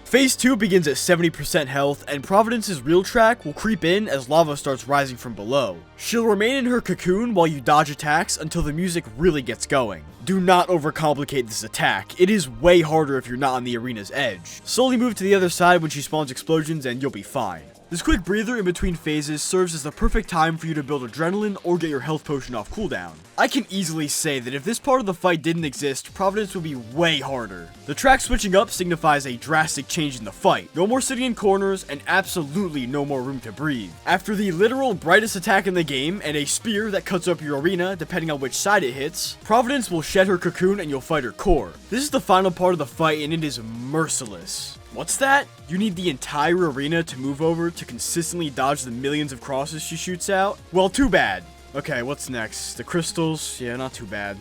Phase 2 begins at 70% health, and Providence's real track will creep in as lava starts rising from below. She'll remain in her cocoon while you dodge attacks until the music really gets going. Do not overcomplicate this attack, it is way harder if you're not on the arena's edge. Slowly move to the other side when she spawns explosions and you'll be fine. This quick breather in between phases serves as the perfect time for you to build adrenaline or get your health potion off cooldown. I can easily say that if this part of the fight didn't exist, Providence would be way harder. The track switching up signifies a drastic change in the fight. No more sitting in corners, and absolutely no more room to breathe. After the literal brightest attack in the game, and a spear that cuts up your arena depending on which side it hits, Providence will shed her cocoon and you'll fight her core. This is the final part of the fight and it is merciless. What's that? You need the entire arena to move over to consistently dodge the millions of crosses she shoots out? Well, too bad. Okay, what's next? The crystals? Yeah, not too bad.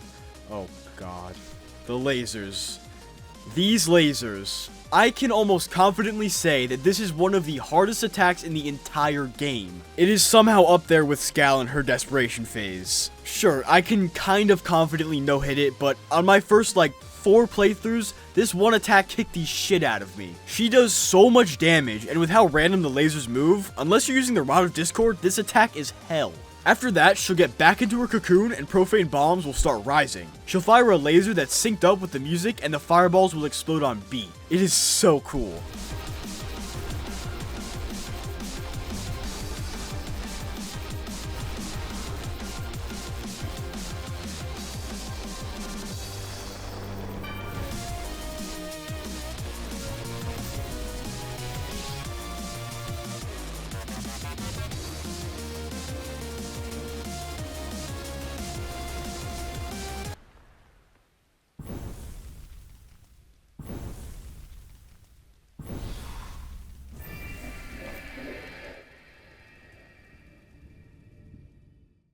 Oh, God. The lasers. These lasers. I can almost confidently say that this is one of the hardest attacks in the entire game. It is somehow up there with Skal in her desperation phase. Sure, I can kind of confidently no-hit it, but on my first, 4 playthroughs, this one attack kicked the shit out of me. She does so much damage, and with how random the lasers move, unless you're using the Rod of Discord, this attack is hell. After that, she'll get back into her cocoon and profane bombs will start rising. She'll fire a laser that's synced up with the music and the fireballs will explode on beat. It is so cool.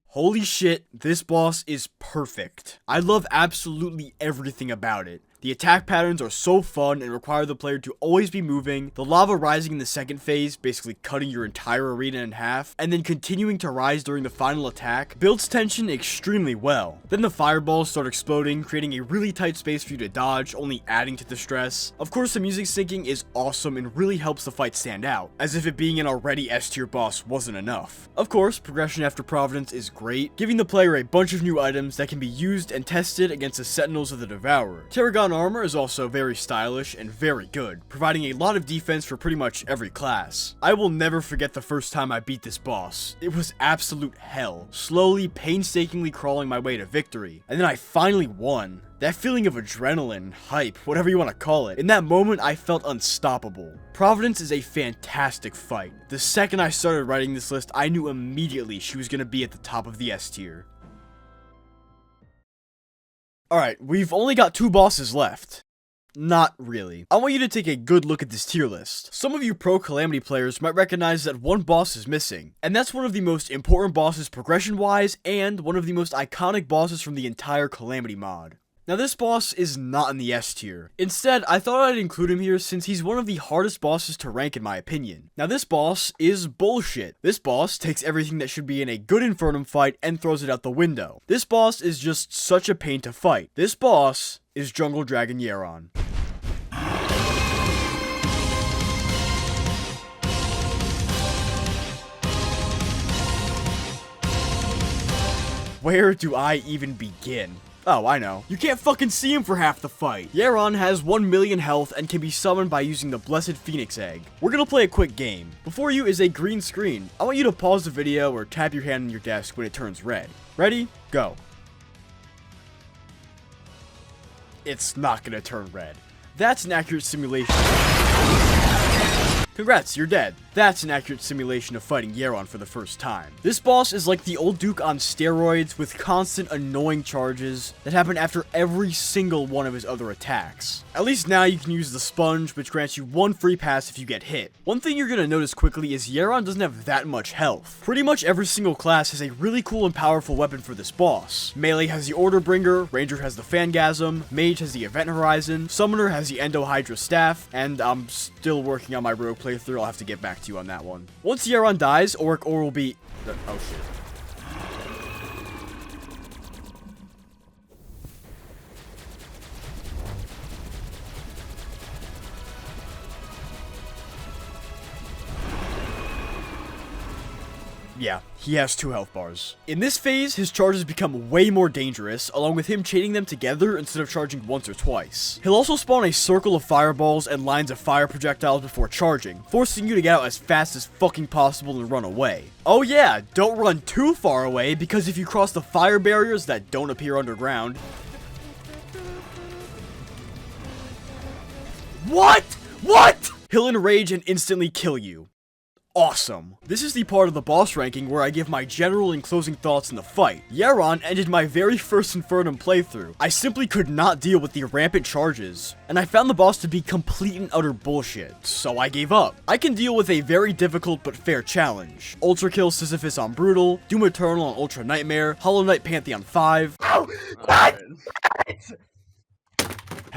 Holy shit, this boss is perfect. I love absolutely everything about it. The attack patterns are so fun and require the player to always be moving, the lava rising in the second phase, basically cutting your entire arena in half, and then continuing to rise during the final attack, builds tension extremely well. Then the fireballs start exploding, creating a really tight space for you to dodge, only adding to the stress. Of course, the music syncing is awesome and really helps the fight stand out, as if it being an already S tier boss wasn't enough. Of course, progression after Providence is great, giving the player a bunch of new items that can be used and tested against the Sentinels of the Devourer. Terraria armor is also very stylish and very good, providing a lot of defense for pretty much every class. I will never forget the first time I beat this boss. It was absolute hell, slowly, painstakingly crawling my way to victory, and then I finally won. That feeling of adrenaline, hype, whatever you want to call it, in that moment I felt unstoppable. Providence is a fantastic fight. The second I started writing this list, I knew immediately she was going to be at the top of the S tier. Alright, we've only got 2 bosses left. Not really. I want you to take a good look at this tier list. Some of you pro Calamity players might recognize that one boss is missing, and that's one of the most important bosses progression-wise, and one of the most iconic bosses from the entire Calamity mod. Now this boss is not in the S tier. Instead, I thought I'd include him here since he's one of the hardest bosses to rank in my opinion. Now this boss is bullshit. This boss takes everything that should be in a good Infernum fight and throws it out the window. This boss is just such a pain to fight. This boss is Jungle Dragon Yaron. Where do I even begin? Oh, I know. You can't fucking see him for half the fight. Yaron has 1 million health and can be summoned by using the Blessed Phoenix Egg. We're gonna play a quick game. Before you is a green screen. I want you to pause the video or tap your hand on your desk when it turns red. Ready? Go. It's not gonna turn red. That's an accurate simulation. Congrats, you're dead. That's an accurate simulation of fighting Yaron for the first time. This boss is like the old Duke on steroids with constant annoying charges that happen after every single one of his other attacks. At least now you can use the sponge, which grants you 1 free pass if you get hit. One thing you're gonna notice quickly is Yaron doesn't have that much health. Pretty much every single class has a really cool and powerful weapon for this boss. Melee has the Order Bringer, Ranger has the Phangasm, Mage has the Event Horizon, Summoner has the Endo Hydra Staff, and I'm still working on my Rogue playthrough. I'll have to get back to you on that one. Once Yaron dies, Auric Ore will be... oh shit. Yeah, he has 2 health bars. In this phase, his charges become way more dangerous, along with him chaining them together instead of charging once or twice. He'll also spawn a circle of fireballs and lines of fire projectiles before charging, forcing you to get out as fast as fucking possible and run away. Oh yeah, don't run too far away, because if you cross the fire barriers that don't appear underground... What? What? He'll enrage and instantly kill you. Awesome. This is the part of the boss ranking where I give my general and closing thoughts in the fight. Yaron ended my very first Infernum playthrough. I simply could not deal with the rampant charges, and I found the boss to be complete and utter bullshit, so I gave up. I can deal with a very difficult but fair challenge. Ultra Kill Sisyphus on Brutal, Doom Eternal on Ultra Nightmare, Hollow Knight Pantheon 5. Oh, what?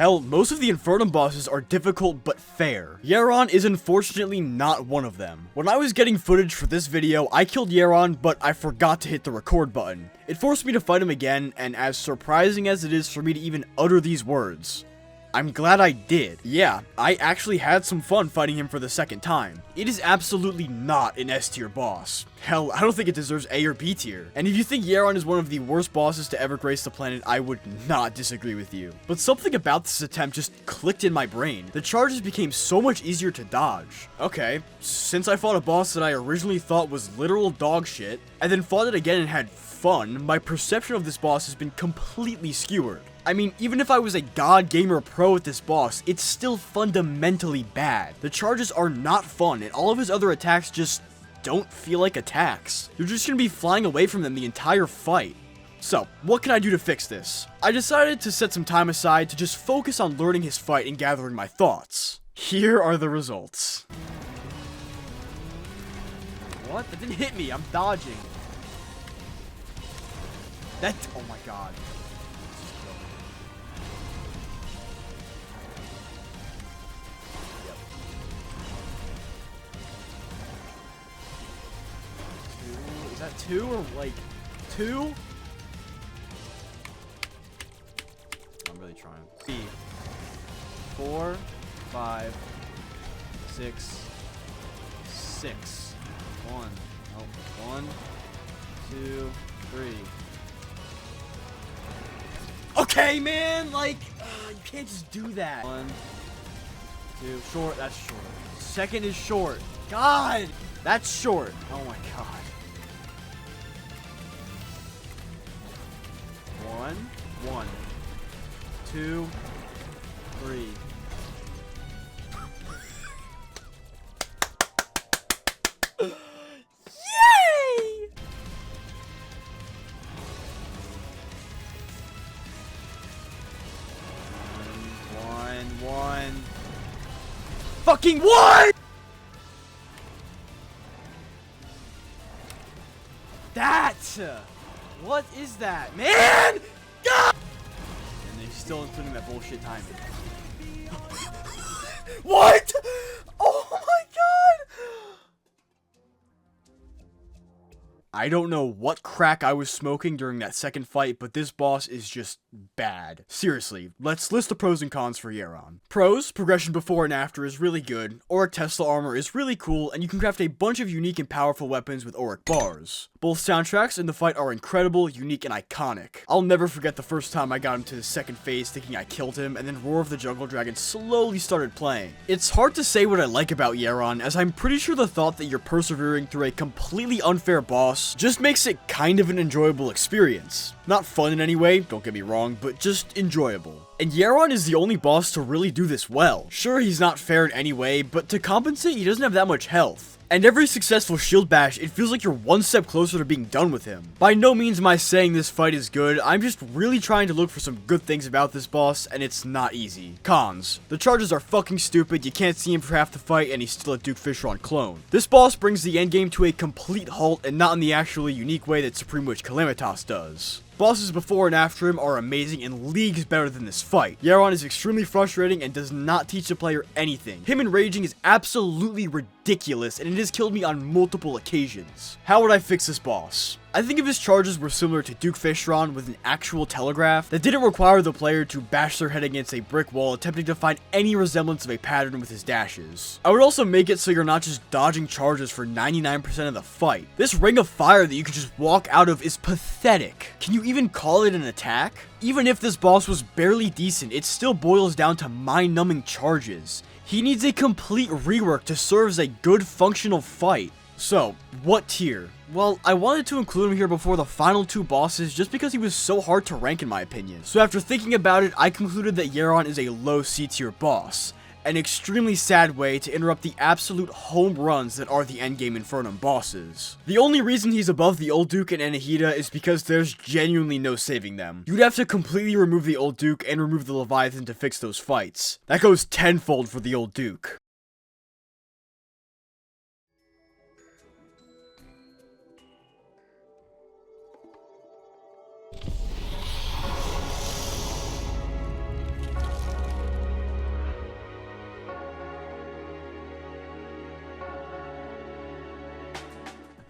Hell, most of the Infernum bosses are difficult but fair. Yaron is unfortunately not one of them. When I was getting footage for this video, I killed Yaron, but I forgot to hit the record button. It forced me to fight him again, and as surprising as it is for me to even utter these words, I'm glad I did. Yeah, I actually had some fun fighting him for the second time. It is absolutely not an S tier boss. Hell, I don't think it deserves A or B tier. And if you think Yaron is one of the worst bosses to ever grace the planet, I would not disagree with you. But something about this attempt just clicked in my brain. The charges became so much easier to dodge. Okay, since I fought a boss that I originally thought was literal dog shit, and then fought it again and had fun, my perception of this boss has been completely skewered. I mean, even if I was a god gamer pro at this boss, it's still fundamentally bad. The charges are not fun, and all of his other attacks just don't feel like attacks. You're just gonna be flying away from them the entire fight. So, what can I do to fix this? I decided to set some time aside to just focus on learning his fight and gathering my thoughts. Here are the results. What? That didn't hit me, I'm dodging. Oh my god. Is that 2 or like 2? I'm really trying. 3, 4, 5, 6, 6. 1, 2, 3. Okay, man, like, you can't just do that. 1, 2, short, that's short. Second is short. God, that's short. Oh my god. 1, 2, 3. Yay! One. Fucking one! That! What is that, man? God! And they're still including that bullshit timing. What? Oh my god! I don't know what crack I was smoking during that second fight, but this boss is just bad. Seriously, let's list the pros and cons for Yaron. Pros, progression before and after is really good, Auric Tesla armor is really cool, and you can craft a bunch of unique and powerful weapons with Auric bars. Both soundtracks in the fight are incredible, unique, and iconic. I'll never forget the first time I got him to his second phase thinking I killed him, and then Roar of the Jungle Dragon slowly started playing. It's hard to say what I like about Yaron, as I'm pretty sure the thought that you're persevering through a completely unfair boss just makes it kind of an enjoyable experience. Not fun in any way, don't get me wrong, but just enjoyable. And Yaron is the only boss to really do this well. Sure, he's not fair in any way, but to compensate, he doesn't have that much health. And every successful shield bash, it feels like you're one step closer to being done with him. By no means am I saying this fight is good, I'm just really trying to look for some good things about this boss, and it's not easy. Cons. The charges are fucking stupid, you can't see him for half the fight, and he's still a Duke Fishron clone. This boss brings the endgame to a complete halt, and not in the actually unique way that Supreme Witch Calamitas does. Bosses before and after him are amazing and leagues better than this fight. Yaron is extremely frustrating and does not teach the player anything. Him enraging is absolutely ridiculous and it has killed me on multiple occasions. How would I fix this boss? I think if his charges were similar to Duke Fishron with an actual telegraph that didn't require the player to bash their head against a brick wall attempting to find any resemblance of a pattern with his dashes. I would also make it so you're not just dodging charges for 99% of the fight. This ring of fire that you can just walk out of is pathetic. Can you even call it an attack? Even if this boss was barely decent, it still boils down to mind-numbing charges. He needs a complete rework to serve as a good functional fight. So, what tier? Well, I wanted to include him here before the final two bosses just because he was so hard to rank in my opinion. So after thinking about it, I concluded that Yaron is a low C tier boss. An extremely sad way to interrupt the absolute home runs that are the endgame Infernum bosses. The only reason he's above the Old Duke and Anahita is because there's genuinely no saving them. You'd have to completely remove the Old Duke and remove the Leviathan to fix those fights. That goes tenfold for the Old Duke.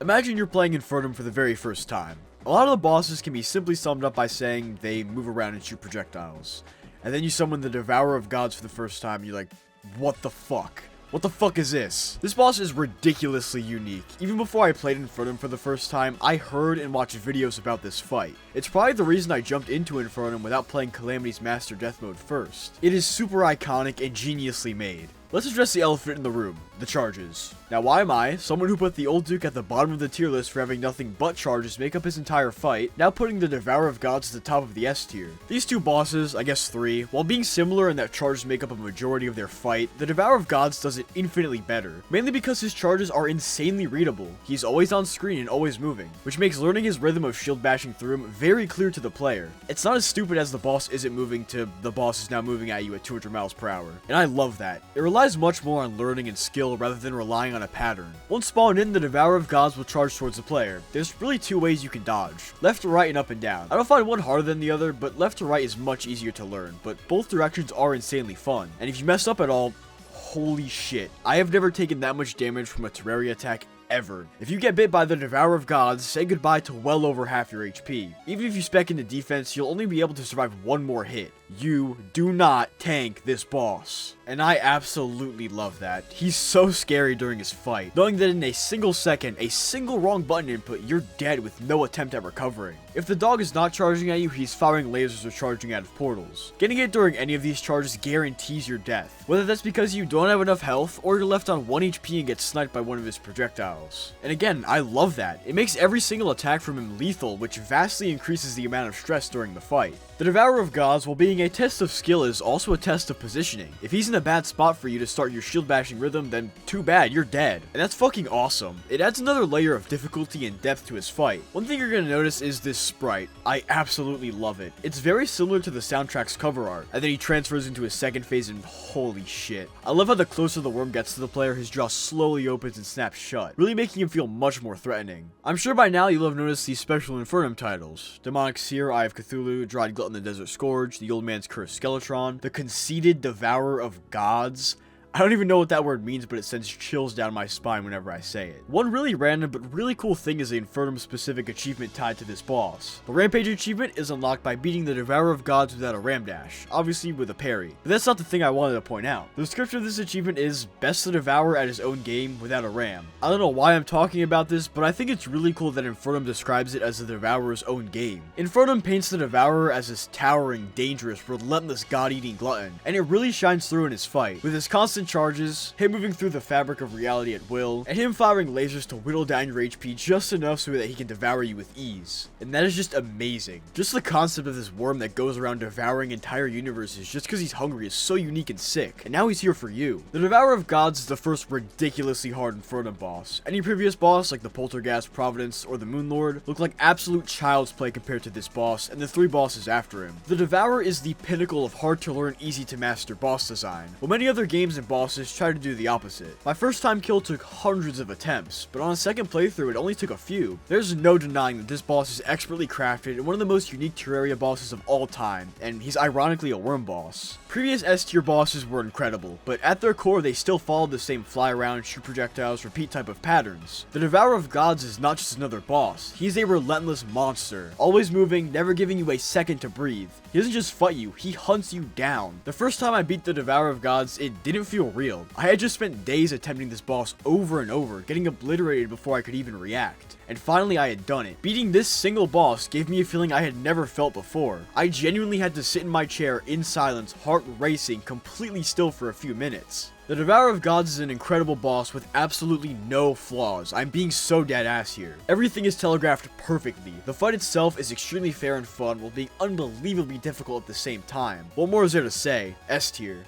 Imagine you're playing Infernum for the very first time. A lot of the bosses can be simply summed up by saying they move around and shoot projectiles. And then you summon the Devourer of Gods for the first time, you're like, what the fuck? What the fuck is this? This boss is ridiculously unique. Even before I played Infernum for the first time, I heard and watched videos about this fight. It's probably the reason I jumped into Infernum without playing Calamity's Master Death Mode first. It is super iconic and geniusly made. Let's address the elephant in the room, the charges. Now why am I, someone who put the old Duke at the bottom of the tier list for having nothing but charges make up his entire fight, now putting the Devourer of Gods at the top of the S tier? These two bosses, I guess three, while being similar in that charges make up a majority of their fight, the Devourer of Gods does it infinitely better, mainly because his charges are insanely readable. He's always on screen and always moving, which makes learning his rhythm of shield bashing through him very clear to the player. It's not as stupid as the boss isn't moving to the boss is now moving at you at 200 miles per hour, and I love that. It relies much more on learning and skill rather than relying on a pattern. Once spawned in, the Devourer of Gods will charge towards the player. There's really two ways you can dodge, left to right and up and down. I don't find one harder than the other, but left to right is much easier to learn, but both directions are insanely fun. And if you mess up at all, holy shit. I have never taken that much damage from a Terraria attack ever. If you get bit by the Devourer of Gods, say goodbye to well over half your HP. Even if you spec into defense, you'll only be able to survive one more hit. You do not tank this boss. And I absolutely love that. He's so scary during his fight, knowing that in a single second, a single wrong button input, you're dead with no attempt at recovering. If the dog is not charging at you, he's firing lasers or charging out of portals. Getting hit during any of these charges guarantees your death, whether that's because you don't have enough health or you're left on 1 HP and get sniped by one of his projectiles. And again, I love that. It makes every single attack from him lethal, which vastly increases the amount of stress during the fight. The Devourer of Gods, while being a test of skill, is also a test of positioning. If he's in a bad spot for you to start your shield bashing rhythm, then too bad, you're dead. And that's fucking awesome. It adds another layer of difficulty and depth to his fight. One thing you're gonna notice is this sprite. I absolutely love it. It's very similar to the soundtrack's cover art, and then he transfers into his second phase and holy shit. I love how the closer the worm gets to the player, his jaw slowly opens and snaps shut, really making him feel much more threatening. I'm sure by now you'll have noticed these special Infernum titles. Demonic Seer, Eye of Cthulhu, Dried Glutton the Desert Scourge, the Old Man's Curse Skeletron, the conceited Devourer of Gods. I don't even know what that word means, but it sends chills down my spine whenever I say it. One really random but really cool thing is the Infernum specific achievement tied to this boss. The Rampage achievement is unlocked by beating the Devourer of Gods without a ram dash, obviously with a parry. But that's not the thing I wanted to point out. The description of this achievement is best the Devourer at his own game without a ram. I don't know why I'm talking about this, but I think it's really cool that Infernum describes it as the Devourer's own game. Infernum paints the Devourer as this towering, dangerous, relentless god-eating glutton, and it really shines through in his fight, with his constant charges, him moving through the fabric of reality at will, and him firing lasers to whittle down your HP just enough so that he can devour you with ease. And that is just amazing. Just the concept of this worm that goes around devouring entire universes just because he's hungry is so unique and sick, and now he's here for you. The Devourer of Gods is the first ridiculously hard Infernum boss. Any previous boss, like the Polterghast, Providence, or the Moonlord, looked like absolute child's play compared to this boss and the 3 bosses after him. The Devourer is the pinnacle of hard to learn, easy to master boss design, while many other games and bosses try to do the opposite. My first time kill took hundreds of attempts, but on a second playthrough it only took a few. There's no denying that this boss is expertly crafted and one of the most unique Terraria bosses of all time, and he's ironically a worm boss. Previous S tier bosses were incredible, but at their core they still followed the same fly around, shoot projectiles, repeat type of patterns. The Devourer of Gods is not just another boss, he's a relentless monster, always moving, never giving you a second to breathe. He doesn't just fight you, he hunts you down. The first time I beat the Devourer of Gods, it didn't feel real. I had just spent days attempting this boss over and over, getting obliterated before I could even react. And finally I had done it. Beating this single boss gave me a feeling I had never felt before. I genuinely had to sit in my chair in silence, heart racing, completely still for a few minutes. The Devourer of Gods is an incredible boss with absolutely no flaws. I'm being so dead ass here. Everything is telegraphed perfectly. The fight itself is extremely fair and fun while being unbelievably difficult at the same time. What more is there to say? S tier.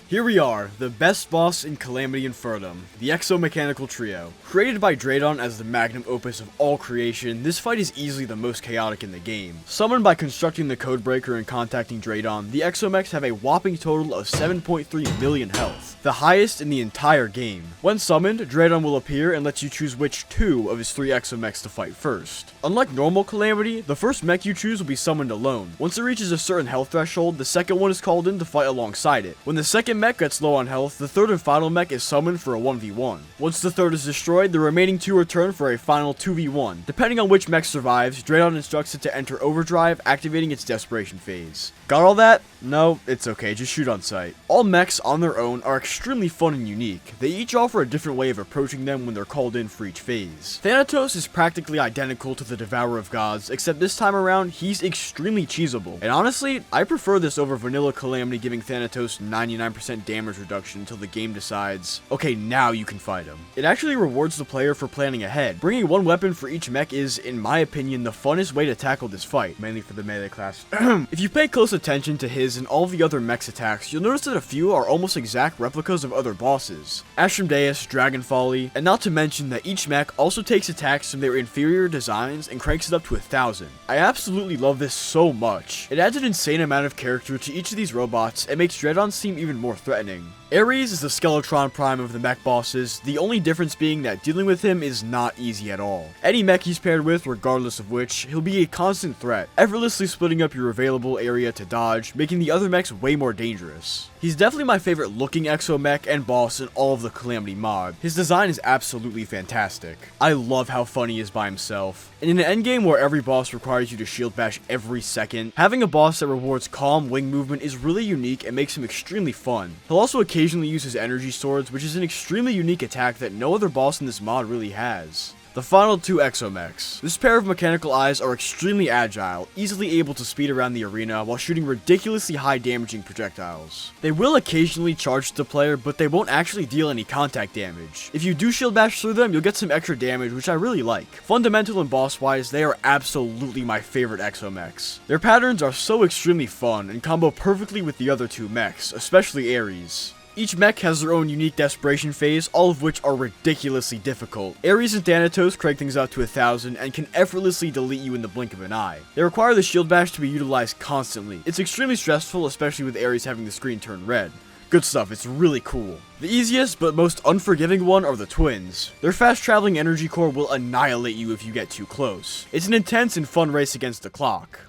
Here we are, the best boss in Calamity Infernum, the Exomechanical Trio. Created by Dreadnautilus as the magnum opus of all creation, this fight is easily the most chaotic in the game. Summoned by constructing the Codebreaker and contacting Dreadnautilus, the Exomechs have a whopping total of 7.3 million health, the highest in the entire game. When summoned, Dreadnautilus will appear and lets you choose which two of his 3 Exomechs to fight first. Unlike normal Calamity, the first mech you choose will be summoned alone. Once it reaches a certain health threshold, the second one is called in to fight alongside it. When the second mech gets low on health, the third and final mech is summoned for a 1v1. Once the third is destroyed, the remaining 2 return for a final 2v1. Depending on which mech survives, Dreadnautilus instructs it to enter overdrive, activating its desperation phase. Got all that? No, it's okay, just shoot on sight. All mechs on their own are extremely fun and unique. They each offer a different way of approaching them when they're called in for each phase. Thanatos is practically identical to the Devourer of Gods, except this time around, he's extremely cheesable. And honestly, I prefer this over vanilla Calamity giving Thanatos 99% damage reduction until the game decides, okay, now you can fight him. It actually rewards the player for planning ahead. Bringing one weapon for each mech is, in my opinion, the funnest way to tackle this fight, mainly for the melee class. If you pay close attention to his and all the other mechs attacks, you'll notice that a few are almost exact replicas of other bosses. Astrum Deus, Dragonfolly, and not to mention that each mech also takes attacks from their inferior designs and cranks it up to 1,000. I absolutely love this so much. It adds an insane amount of character to each of these robots and makes Dreadnautilus seem even more threatening. Ares is the Skeletron Prime of the mech bosses, the only difference being that dealing with him is not easy at all. Any mech he's paired with, regardless of which, he'll be a constant threat, effortlessly splitting up your available area to dodge, making the other mechs way more dangerous. He's definitely my favorite looking Exomech and boss in all of the Calamity mod. His design is absolutely fantastic. I love how funny he is by himself. And in an endgame where every boss requires you to shield bash every second, having a boss that rewards calm wing movement is really unique and makes him extremely fun. He'll also occasionally use his energy swords, which is an extremely unique attack that no other boss in this mod really has. The final 2 Exomechs. This pair of mechanical eyes are extremely agile, easily able to speed around the arena while shooting ridiculously high damaging projectiles. They will occasionally charge the player, but they won't actually deal any contact damage. If you do shield bash through them, you'll get some extra damage, which I really like. Fundamental and boss wise, they are absolutely my favorite Exomechs. Their patterns are so extremely fun and combo perfectly with the other 2 mechs, especially Ares. Each mech has their own unique desperation phase, all of which are ridiculously difficult. Ares and Thanatos crank things out to 1,000 and can effortlessly delete you in the blink of an eye. They require the shield bash to be utilized constantly. It's extremely stressful, especially with Ares having the screen turn red. Good stuff, it's really cool. The easiest but most unforgiving one are the twins. Their fast traveling energy core will annihilate you if you get too close. It's an intense and fun race against the clock.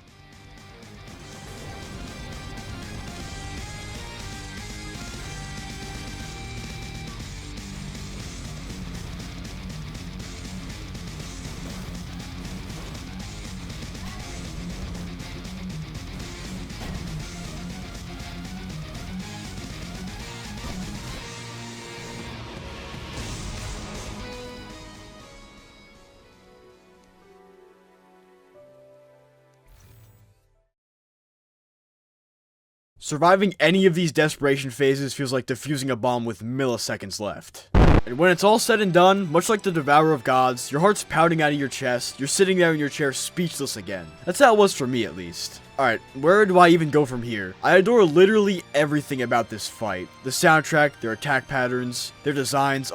Surviving any of these desperation phases feels like defusing a bomb with milliseconds left. And when it's all said and done, much like the Devourer of Gods, your heart's pounding out of your chest, you're sitting there in your chair speechless again. That's how it was for me at least. Alright, where do I even go from here? I adore literally everything about this fight. The soundtrack, their attack patterns, their designs,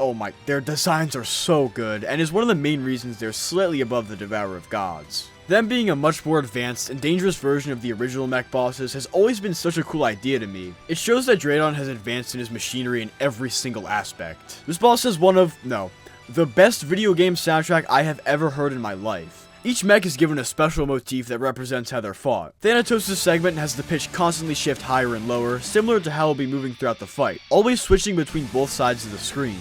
their designs are so good, and is one of the main reasons they're slightly above the Devourer of Gods. Them being a much more advanced and dangerous version of the original mech bosses has always been such a cool idea to me. It shows that Dreadnautilus has advanced in his machinery in every single aspect. This boss has the best video game soundtrack I have ever heard in my life. Each mech is given a special motif that represents how they're fought. Thanatos' segment has the pitch constantly shift higher and lower, similar to how he'll be moving throughout the fight, always switching between both sides of the screen.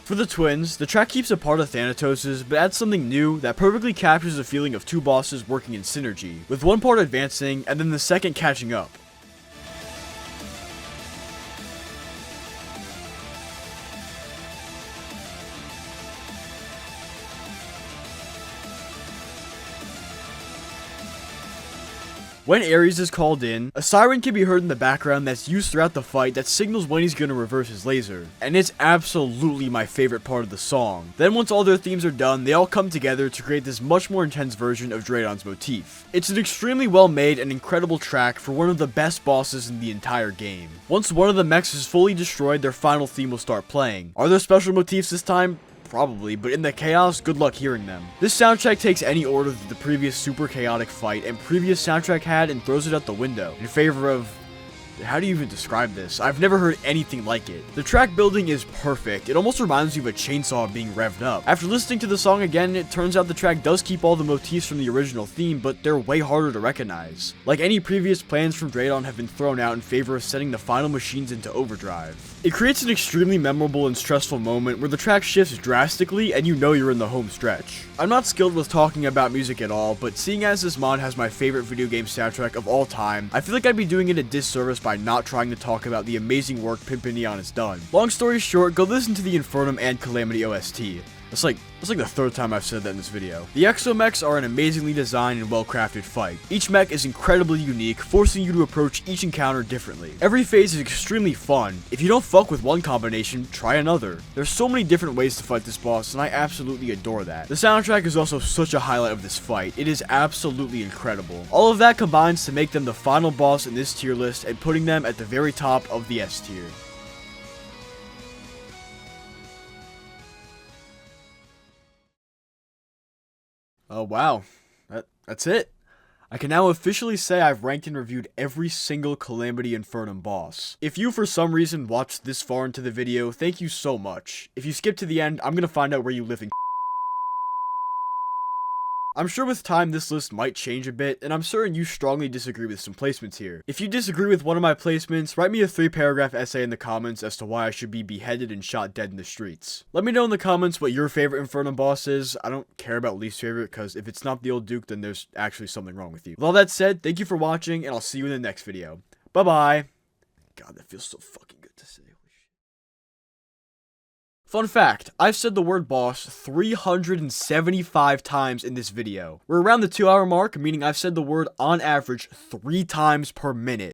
For the twins, the track keeps a part of Thanatos' but adds something new that perfectly captures the feeling of 2 bosses working in synergy, with one part advancing and then the second catching up. When Ares is called in, a siren can be heard in the background that's used throughout the fight that signals when he's gonna reverse his laser, and it's absolutely my favorite part of the song. Then once all their themes are done, they all come together to create this much more intense version of Draydon's motif. It's an extremely well made and incredible track for one of the best bosses in the entire game. Once one of the mechs is fully destroyed, their final theme will start playing. Are there special motifs this time? Probably, but in the chaos, good luck hearing them. This soundtrack takes any order that the previous super chaotic fight and previous soundtrack had and throws it out the window in favor of... how do you even describe this? I've never heard anything like it. The track building is perfect. It almost reminds me of a chainsaw being revved up. After listening to the song again, it turns out the track does keep all the motifs from the original theme, but they're way harder to recognize. Like any previous plans from Draydon have been thrown out in favor of setting the final machines into overdrive. It creates an extremely memorable and stressful moment where the track shifts drastically and you know you're in the home stretch. I'm not skilled with talking about music at all, but seeing as this mod has my favorite video game soundtrack of all time, I feel like I'd be doing it a disservice by not trying to talk about the amazing work Pimpinion has done. Long story short, go listen to the Infernum and Calamity OST. That's like the third time I've said that in this video. The Exos Mechs are an amazingly designed and well-crafted fight. Each mech is incredibly unique, forcing you to approach each encounter differently. Every phase is extremely fun. If you don't fuck with one combination, try another. There's so many different ways to fight this boss, and I absolutely adore that. The soundtrack is also such a highlight of this fight. It is absolutely incredible. All of that combines to make them the final boss in this tier list and putting them at the very top of the S tier. Oh wow, that's it. I can now officially say I've ranked and reviewed every single Calamity Infernum boss. If you for some reason watched this far into the video, thank you so much. If you skip to the end, I'm gonna find out where you live in I'm sure with time this list might change a bit, and I'm certain you strongly disagree with some placements here. If you disagree with one of my placements, write me a 3-paragraph essay in the comments as to why I should be beheaded and shot dead in the streets. Let me know in the comments what your favorite Infernum boss is. I don't care about least favorite, because if it's not the old Duke, then there's actually something wrong with you. With all that said, thank you for watching, and I'll see you in the next video. Bye-bye. God, that feels so fucking good to say. Fun fact, I've said the word boss 375 times in this video. We're around the 2-hour mark, meaning I've said the word on average 3 times per minute.